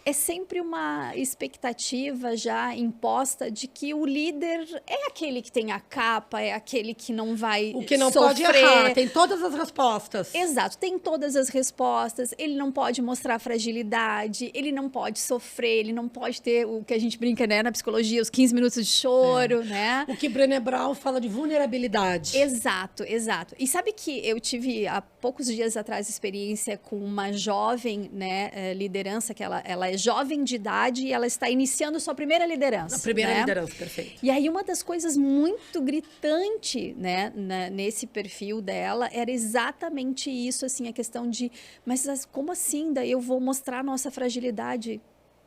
é sempre uma expectativa já imposta de que o líder é aquele que tem a capa, é aquele que não vai
O que não
sofrer.
pode errar, tem todas as respostas.
Exato, tem todas as respostas, ele não pode mostrar fragilidade, ele não pode sofrer, ele não pode ter o que a gente brinca, né, na psicologia, os 15 minutos de choro, né?
O que Brené Brown fala de vulnerabilidade.
Exato, exato. E sabe que eu tive há poucos dias atrás experiência com uma jovem, né, liderança, que ela é jovem de idade e ela está iniciando sua primeira liderança.
A primeira
né?
liderança, perfeito.
E aí uma das coisas muito gritante, né, nesse perfil dela era exatamente isso, assim, a questão de, mas como assim? Daí eu vou mostrar a nossa fragilidade?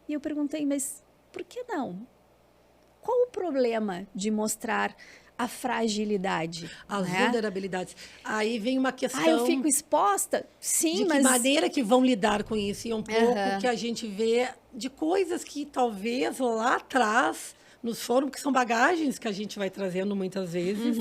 E eu perguntei, mas por que não? Qual o problema de mostrar a fragilidade?
As
né?
vulnerabilidades. Aí vem uma questão...
Ah, eu fico exposta? Sim,
de que
mas...
maneira que vão lidar com isso. E um pouco que a gente vê de coisas que talvez lá atrás nos foram, que são bagagens que a gente vai trazendo muitas vezes,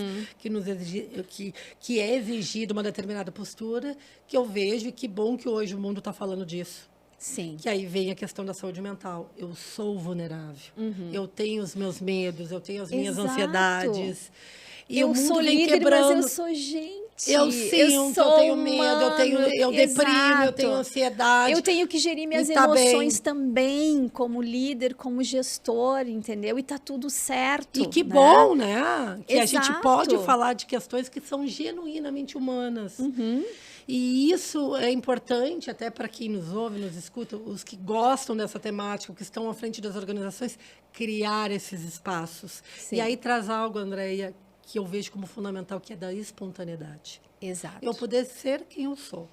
que é exigido uma determinada postura, que eu vejo, e que bom que hoje o mundo está falando disso.
Sim.
Que aí vem a questão da saúde mental. Eu sou vulnerável. Eu tenho os meus medos, eu tenho as minhas ansiedades. E
eu
o mundo
sou
vem
líder,
quebrando.
mas eu sou gente.
Eu sinto, eu tenho medo, eu deprimo, eu tenho ansiedade.
Eu tenho que gerir minhas emoções também, como líder, como gestor, entendeu? E tá tudo certo.
E que
né?
bom, né? Que
Exato.
a gente pode falar de questões que são genuinamente humanas. E isso é importante até para quem nos ouve, nos escuta, os que gostam dessa temática, que estão à frente das organizações, criar esses espaços.
Sim.
E aí traz algo, Andréia, que eu vejo como fundamental, que é da espontaneidade.
Exato.
Eu poder ser quem eu sou,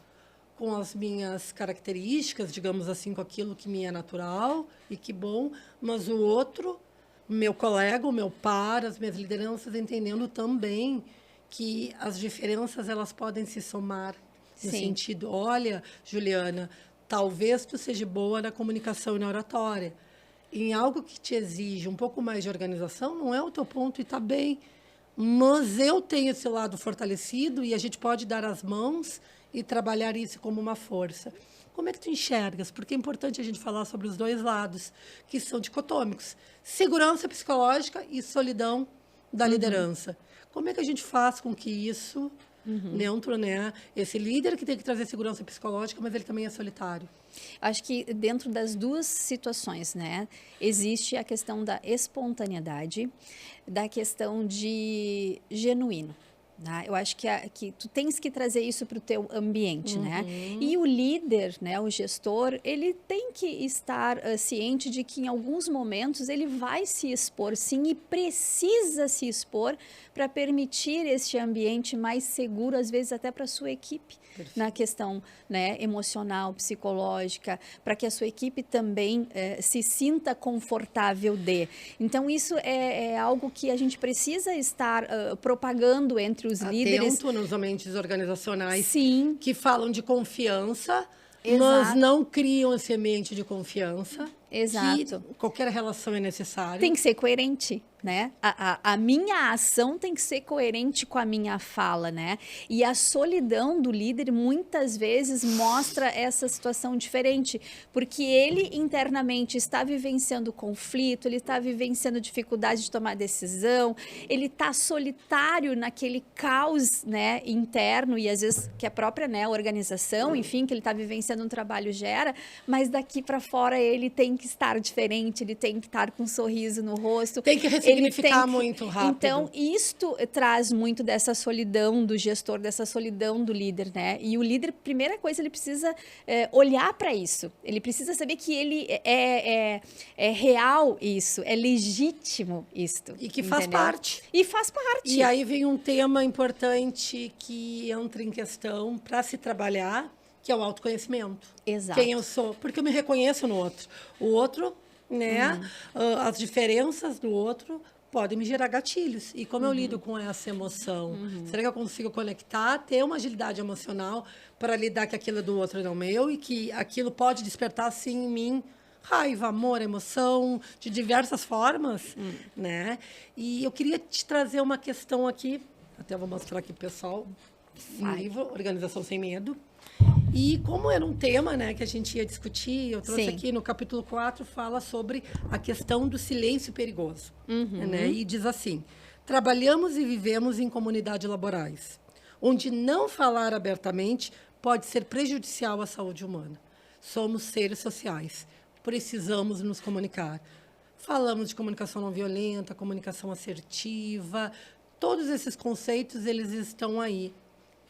com as minhas características, digamos assim, com aquilo que me é natural, e que bom, mas o outro, meu colega, o meu par, as minhas lideranças, entendendo também que as diferenças elas podem se somar. No sentido, olha, Juliana, talvez tu seja boa na comunicação e na oratória. Em algo que te exige um pouco mais de organização, não é o teu ponto e está bem. Mas eu tenho esse lado fortalecido e a gente pode dar as mãos e trabalhar isso como uma força. Como é que tu enxergas? Porque é importante a gente falar sobre os dois lados, que são dicotômicos. Segurança psicológica e solidão da liderança. Como é que a gente faz com que isso... neutro, né? Esse líder que tem que trazer segurança psicológica, mas ele também é solitário.
Acho que dentro das duas situações, né, existe a questão da espontaneidade, da questão de genuíno. Né? Eu acho que tu tens que trazer isso para o teu ambiente, né? E o líder, né, o gestor, ele tem que estar ciente de que em alguns momentos ele vai se expor, sim, e precisa se expor para permitir este ambiente mais seguro, às vezes até para a sua equipe, na questão, né, emocional, psicológica, para que a sua equipe também se sinta confortável de. Então, isso é algo que a gente precisa estar propagando entre os líderes.
Atento nos ambientes organizacionais.
Sim.
Que falam de confiança,
Exato.
mas não criam esse ambiente de confiança.
Exato.
Que qualquer relação é necessária.
Tem que ser coerente. né? A minha ação tem que ser coerente com a minha fala, né? E a solidão do líder muitas vezes mostra essa situação diferente, porque ele internamente está vivenciando conflito, ele está vivenciando dificuldade de tomar decisão, ele está solitário naquele caos, né, interno, e às vezes que a própria, né, organização, enfim, que ele está vivenciando um trabalho gera, mas daqui para fora ele tem que estar diferente, ele tem que estar com um sorriso no rosto.
Tem que ressignificar muito rápido.
Então, isto traz muito dessa solidão do gestor, dessa solidão do líder, né? E o líder, primeira coisa, ele precisa olhar para isso. Ele precisa saber que ele é real isso, é legítimo isto.
E que faz parte.
E faz parte.
E aí vem um tema importante que entra em questão para se trabalhar, que é o autoconhecimento.
Exato.
Quem eu sou, porque eu me reconheço no outro. O outro, né, as diferenças do outro podem me gerar gatilhos. E como eu lido com essa emoção? Será que eu consigo conectar, ter uma agilidade emocional para lidar que aquilo do outro não é meu e que aquilo pode despertar, sim, em mim raiva, amor, emoção, de diversas formas, né? E eu queria te trazer uma questão aqui, até vou mostrar aqui pro pessoal, um livro, Organização Sem Medo. E como era um tema, né, que a gente ia discutir, eu trouxe aqui no capítulo 4, fala sobre a questão do silêncio perigoso. Né? E diz assim: trabalhamos e vivemos em comunidades laborais, onde não falar abertamente pode ser prejudicial à saúde humana. Somos seres sociais, precisamos nos comunicar. Falamos de comunicação não violenta, comunicação assertiva, todos esses conceitos, eles estão aí.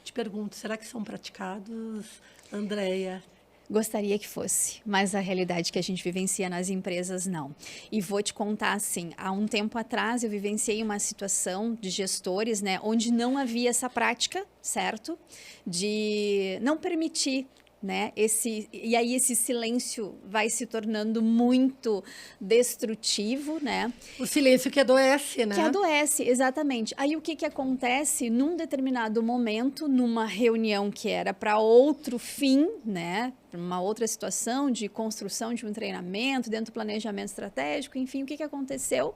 Te pergunto, será que são praticados, Andréia?
Gostaria que fosse, mas a realidade que a gente vivencia nas empresas, não. E vou te contar assim, há um tempo atrás eu vivenciei uma situação de gestores, né, onde não havia essa prática, certo? De não permitir, né? E aí esse silêncio vai se tornando muito destrutivo, né?
O silêncio que adoece, né?
Que adoece, exatamente. Aí o que acontece num determinado momento, numa reunião que era para outro fim, né? Uma outra situação de construção de um treinamento, dentro do planejamento estratégico, enfim, o que aconteceu?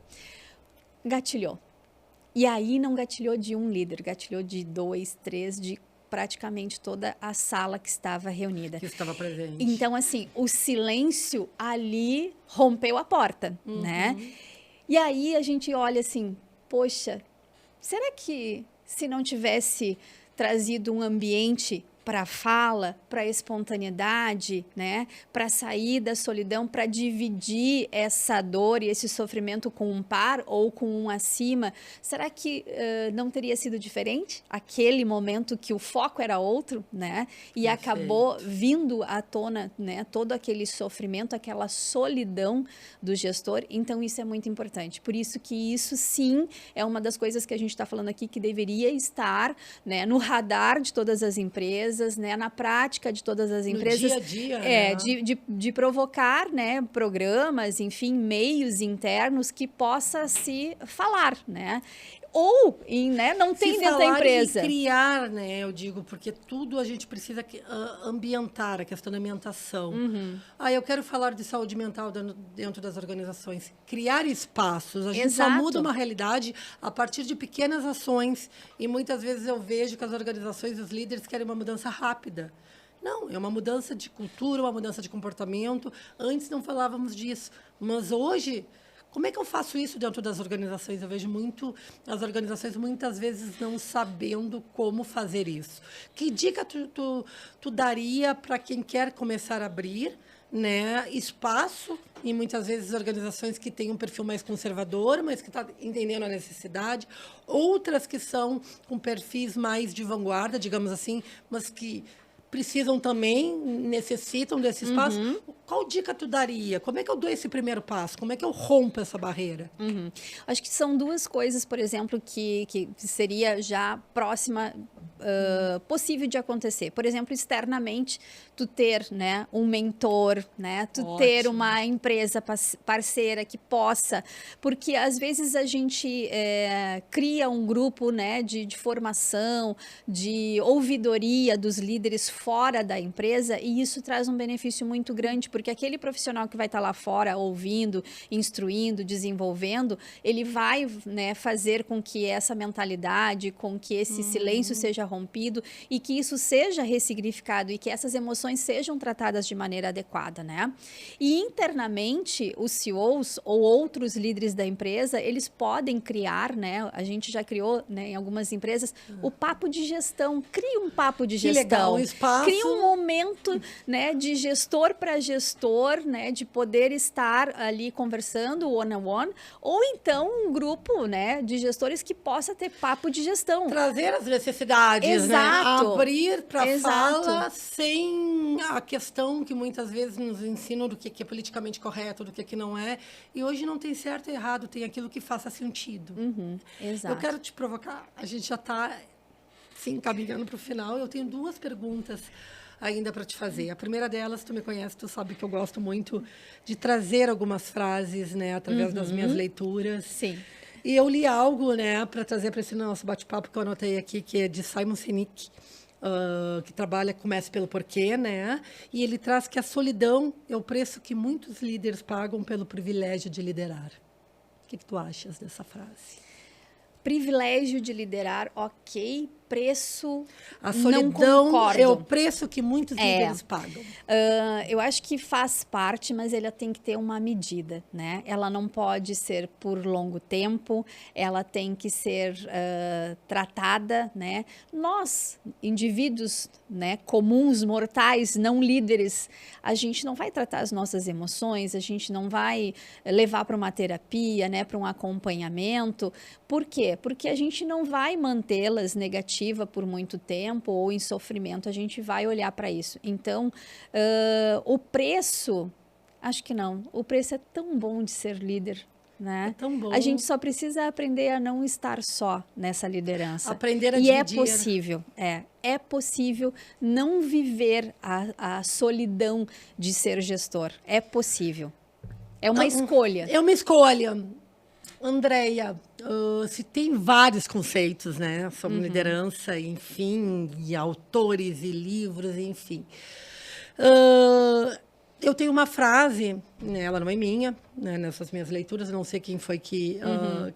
Gatilhou. E aí não gatilhou de um líder, gatilhou de 2, 3, de praticamente toda a sala que estava reunida.
Que estava presente.
Então, assim, o silêncio ali rompeu a porta, né? E aí a gente olha assim, poxa, será que se não tivesse trazido um ambiente para a fala, para a espontaneidade, né? Para sair da solidão, para dividir essa dor e esse sofrimento com um par ou com um acima, será que não teria sido diferente? Aquele momento que o foco era outro, né? E acabou vindo à tona, né? Todo aquele sofrimento, aquela solidão do gestor. Então, isso é muito importante. Por isso que isso, sim, é uma das coisas que a gente está falando aqui que deveria estar, né, no radar de todas as empresas, né, na prática de todas as empresas.
No dia a dia, né?
de provocar, né, programas, enfim, meios internos que possa se falar, né? Ou né, não tem dentro da empresa.
E criar, né, eu digo, porque tudo a gente precisa ambientar, a questão da ambientação. Aí eu quero falar de saúde mental dentro das organizações. Criar espaços. A gente só muda uma realidade a partir de pequenas ações. E muitas vezes eu vejo que as organizações e os líderes querem uma mudança rápida. Não, é uma mudança de cultura, uma mudança de comportamento. Antes não falávamos disso, mas hoje... Como é que eu faço isso dentro das organizações? Eu vejo muito as organizações muitas vezes não sabendo como fazer isso. Que dica tu daria para quem quer começar a abrir, né, espaço, e muitas vezes organizações que têm um perfil mais conservador, mas que está entendendo a necessidade, outras que são com perfis mais de vanguarda, digamos assim, mas que precisam também, necessitam desse espaço. Qual dica tu daria? Como é que eu dou esse primeiro passo? Como é que eu rompo essa barreira?
Acho que são duas coisas, por exemplo, que seria já próxima possível de acontecer. Por exemplo, externamente, tu ter, né, um mentor, né, tu ter uma empresa parceira que possa, porque às vezes a gente cria um grupo, né, de formação, de ouvidoria dos líderes fora da empresa, e isso traz um benefício muito grande, porque aquele profissional que vai estar lá fora ouvindo, instruindo, desenvolvendo, ele vai, né, fazer com que essa mentalidade, com que esse silêncio seja rompido e que isso seja ressignificado e que essas emoções sejam tratadas de maneira adequada, né? E internamente, os CEOs ou outros líderes da empresa, eles podem criar, né? A gente já criou, né, em algumas empresas, o papo de gestão. Cria um papo de gestão.
Que legal, um espaço.
Cria um momento, né, de gestor para gestor, né, de poder estar ali conversando one-on-one, ou então um grupo, né, de gestores que possa ter papo de gestão.
Trazer as necessidades,
Exato.
né? Abrir para
Exato.
fala sem a questão que muitas vezes nos ensinam do que é politicamente correto, do que não é. E hoje não tem certo e errado, tem aquilo que faça sentido.
Exato.
Eu quero te provocar, a gente já está se encaminhando para o final, eu tenho 2 perguntas ainda para te fazer. A primeira delas, tu me conhece, tu sabe que eu gosto muito de trazer algumas frases, né, através das minhas leituras.
Sim.
E eu li algo, né, para trazer para esse nosso bate-papo que eu anotei aqui, que é de Simon Sinek, que trabalha Comece pelo Porquê, né? E ele traz que a solidão é o preço que muitos líderes pagam pelo privilégio de liderar. O que tu achas dessa frase?
Privilégio de liderar, ok. Preço,
a
não
solidão
concordo.
É o preço que muitos líderes pagam.
Eu acho que faz parte, mas ela tem que ter uma medida, né? Ela não pode ser por longo tempo, ela tem que ser tratada, né? Nós, indivíduos, né, comuns, mortais, não líderes, a gente não vai tratar as nossas emoções, a gente não vai levar para uma terapia, né, para um acompanhamento. Por quê? Porque a gente não vai mantê-las negativas por muito tempo ou em sofrimento, a gente vai olhar para isso. Então, o preço, acho que não. O preço é tão bom de ser líder, né?
É tão bom.
A gente só precisa aprender a não estar só nessa liderança.
Aprender a
e
dividir.
é possível, é possível não viver a solidão de ser gestor. É possível. É uma escolha.
É uma escolha. Andréia, se tem vários conceitos, né, sobre liderança, enfim, e autores e livros, enfim. Eu tenho uma frase, né, ela não é minha, né, nessas minhas leituras, não sei quem foi que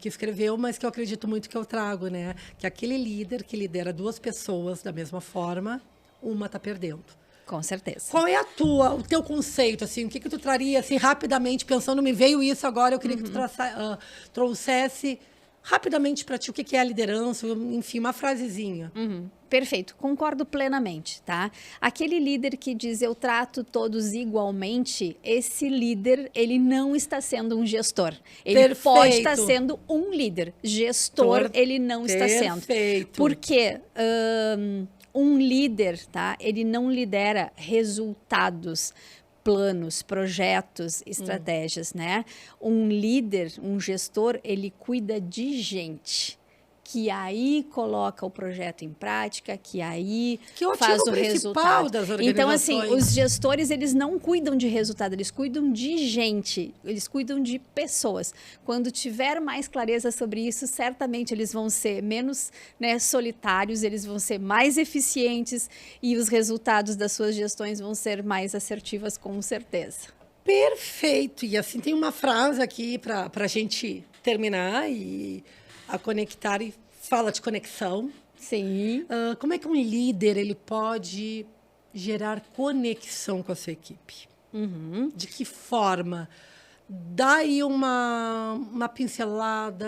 escreveu, mas que eu acredito muito que eu trago, né, que aquele líder que lidera 2 pessoas da mesma forma, uma está perdendo.
Com certeza.
Qual é o teu conceito, assim, o que tu traria, assim, rapidamente, pensando, me veio isso agora, eu queria que tu trouxesse rapidamente para ti o que é a liderança, enfim, uma frasezinha.
Perfeito, concordo plenamente, tá? Aquele líder que diz eu trato todos igualmente, esse líder, ele não está sendo um gestor. Ele pode estar sendo um líder. Gestor, ele não está sendo.
Perfeito.
Por quê? Um líder, tá? Ele não lidera resultados, planos, projetos, estratégias, né? Um líder, um gestor, ele cuida de gente, que aí coloca o projeto em prática, que aí faz o resultado.
Das organizações.
Então, assim, os gestores, eles não cuidam de resultado, eles cuidam de gente, eles cuidam de pessoas. Quando tiver mais clareza sobre isso, certamente eles vão ser menos, né, solitários, eles vão ser mais eficientes e os resultados das suas gestões vão ser mais assertivas, com certeza.
Perfeito. E assim, tem uma frase aqui para a gente terminar e a conectar, e fala de conexão.
Sim.
Como é que um líder ele pode gerar conexão com a sua equipe? De que forma? Dá aí uma pincelada.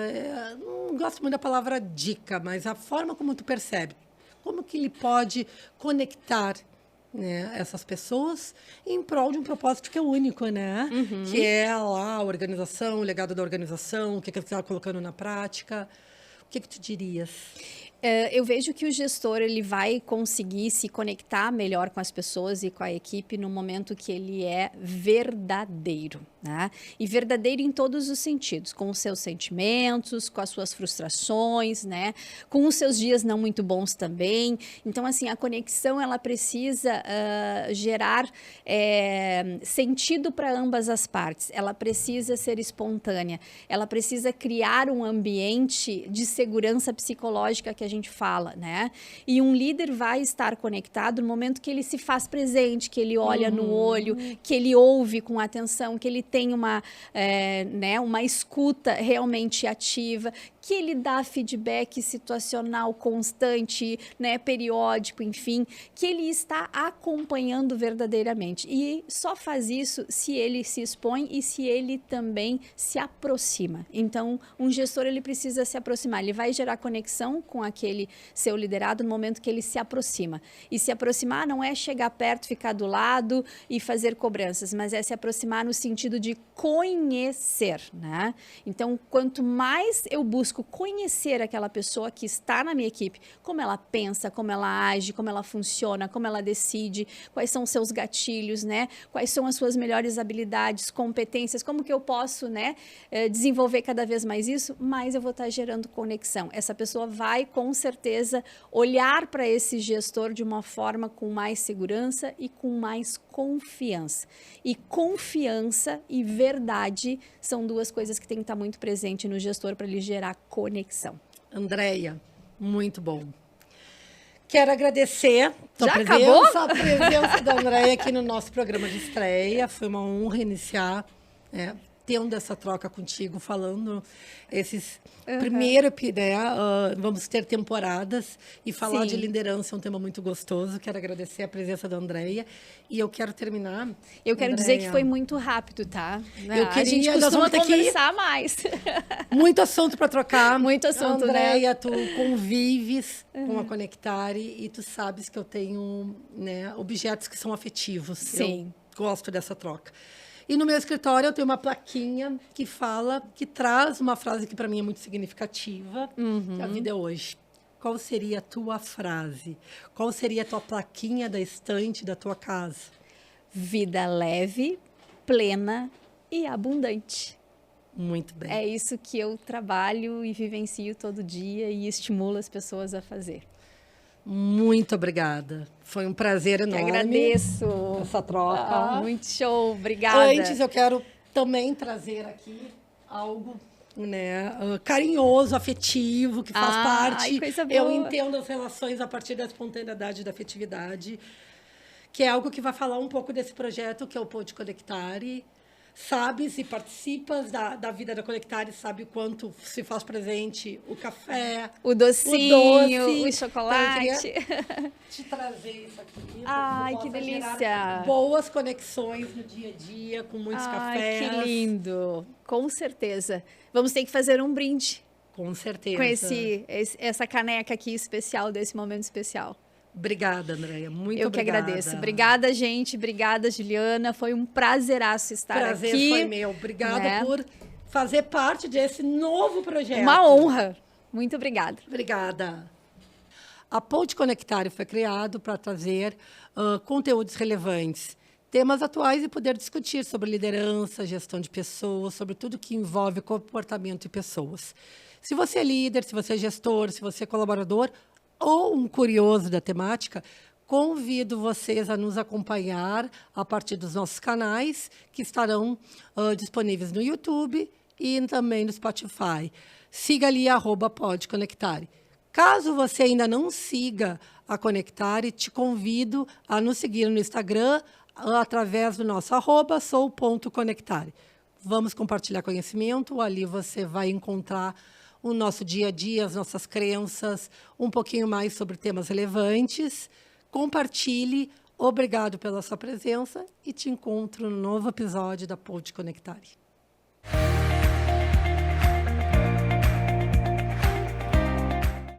Não gosto muito da palavra dica, mas a forma como tu percebe. Como que ele pode conectar, né, essas pessoas em prol de um propósito que é único, né? Que é lá a organização, o legado da organização, o que ele está colocando na prática. O que tu dirias?
Eu vejo que o gestor ele vai conseguir se conectar melhor com as pessoas e com a equipe no momento que ele é verdadeiro, né? E verdadeiro em todos os sentidos, com os seus sentimentos, com as suas frustrações, né? Com os seus dias não muito bons também. Então, assim, a conexão, ela precisa gerar sentido para ambas as partes. Ela precisa ser espontânea. Ela precisa criar um ambiente de segurança psicológica que a gente fala, né? E um líder vai estar conectado no momento que ele se faz presente, que ele olha no olho, que ele ouve com atenção, que ele tem uma escuta realmente ativa, que ele dá feedback situacional constante, né, periódico, enfim, que ele está acompanhando verdadeiramente. E só faz isso se ele se expõe e se ele também se aproxima. Então, um gestor, ele precisa se aproximar, ele vai gerar conexão com aquele seu liderado no momento que ele se aproxima. E se aproximar não é chegar perto, ficar do lado e fazer cobranças, mas é se aproximar no sentido de conhecer, né? Então, quanto mais eu busco conhecer aquela pessoa que está na minha equipe, como ela pensa, como ela age, como ela funciona, como ela decide, quais são os seus gatilhos, né? Quais são as suas melhores habilidades, competências, como que eu posso, né, desenvolver cada vez mais isso, mais eu vou estar gerando conexão. Essa pessoa vai, com certeza, olhar para esse gestor de uma forma com mais segurança e com mais confiança. E confiança e verdade são duas coisas que tem que estar muito presente no gestor para ele gerar conexão.
Andréia, muito bom. Quero agradecer a presença da Andréia aqui no nosso programa de estreia. Foi uma honra iniciar, tendo essa troca contigo, falando esses primeiro, vamos ter temporadas e falar de liderança é um tema muito gostoso. Quero agradecer a presença da Andréia e eu quero terminar.
Eu quero dizer que foi muito rápido, tá?
A gente costuma
conversar mais.
Muito assunto para trocar.
Muito assunto,
Andréia, tu convives com a Conectare e tu sabes que eu tenho, né, objetos que são afetivos.
Sim.
Eu gosto dessa troca. E no meu escritório eu tenho uma plaquinha que traz uma frase que para mim é muito significativa, que a vida é hoje. Qual seria a tua frase? Qual seria a tua plaquinha da estante da tua casa?
Vida leve, plena e abundante.
Muito bem.
É isso que eu trabalho e vivencio todo dia e estimulo as pessoas a fazer.
Muito obrigada. Foi um prazer enorme.
Eu agradeço.
Essa troca.
Muito show. Obrigada.
Antes, eu quero também trazer aqui algo, né, carinhoso, afetivo, que faz parte.
Coisa boa.
Eu entendo as relações a partir da espontaneidade e da afetividade, que é algo que vai falar um pouco desse projeto, que é o Pode Conectare. Sabes e participas da vida da Conectare, sabe o quanto se faz presente o café,
o docinho, o chocolate.
Então, eu queria te trazer isso aqui.
Ai, que delícia.
Boas conexões no dia a dia, com muitos cafés.
Que lindo. Com certeza. Vamos ter que fazer um brinde.
Com certeza.
Com essa caneca aqui especial, desse momento especial.
Obrigada, Andréia. Muito obrigada.
Eu que agradeço. Obrigada, gente. Obrigada, Juliana. Foi um prazeraço estar aqui.
Prazer foi meu. Obrigada por fazer parte desse novo projeto.
Uma honra. Muito obrigada.
Obrigada. A Pode Conectare foi criado para trazer conteúdos relevantes, temas atuais e poder discutir sobre liderança, gestão de pessoas, sobre tudo que envolve comportamento e pessoas. Se você é líder, se você é gestor, se você é colaborador, ou um curioso da temática, convido vocês a nos acompanhar a partir dos nossos canais, que estarão disponíveis no YouTube e também no Spotify. Siga ali, @PodeConectare. Caso você ainda não siga a Conectare, te convido a nos seguir no Instagram, através do nosso @sou.conectare. Vamos compartilhar conhecimento, ali você vai encontrar o nosso dia a dia, as nossas crenças, um pouquinho mais sobre temas relevantes. Compartilhe. Obrigado pela sua presença e te encontro no novo episódio da Pode Conectare.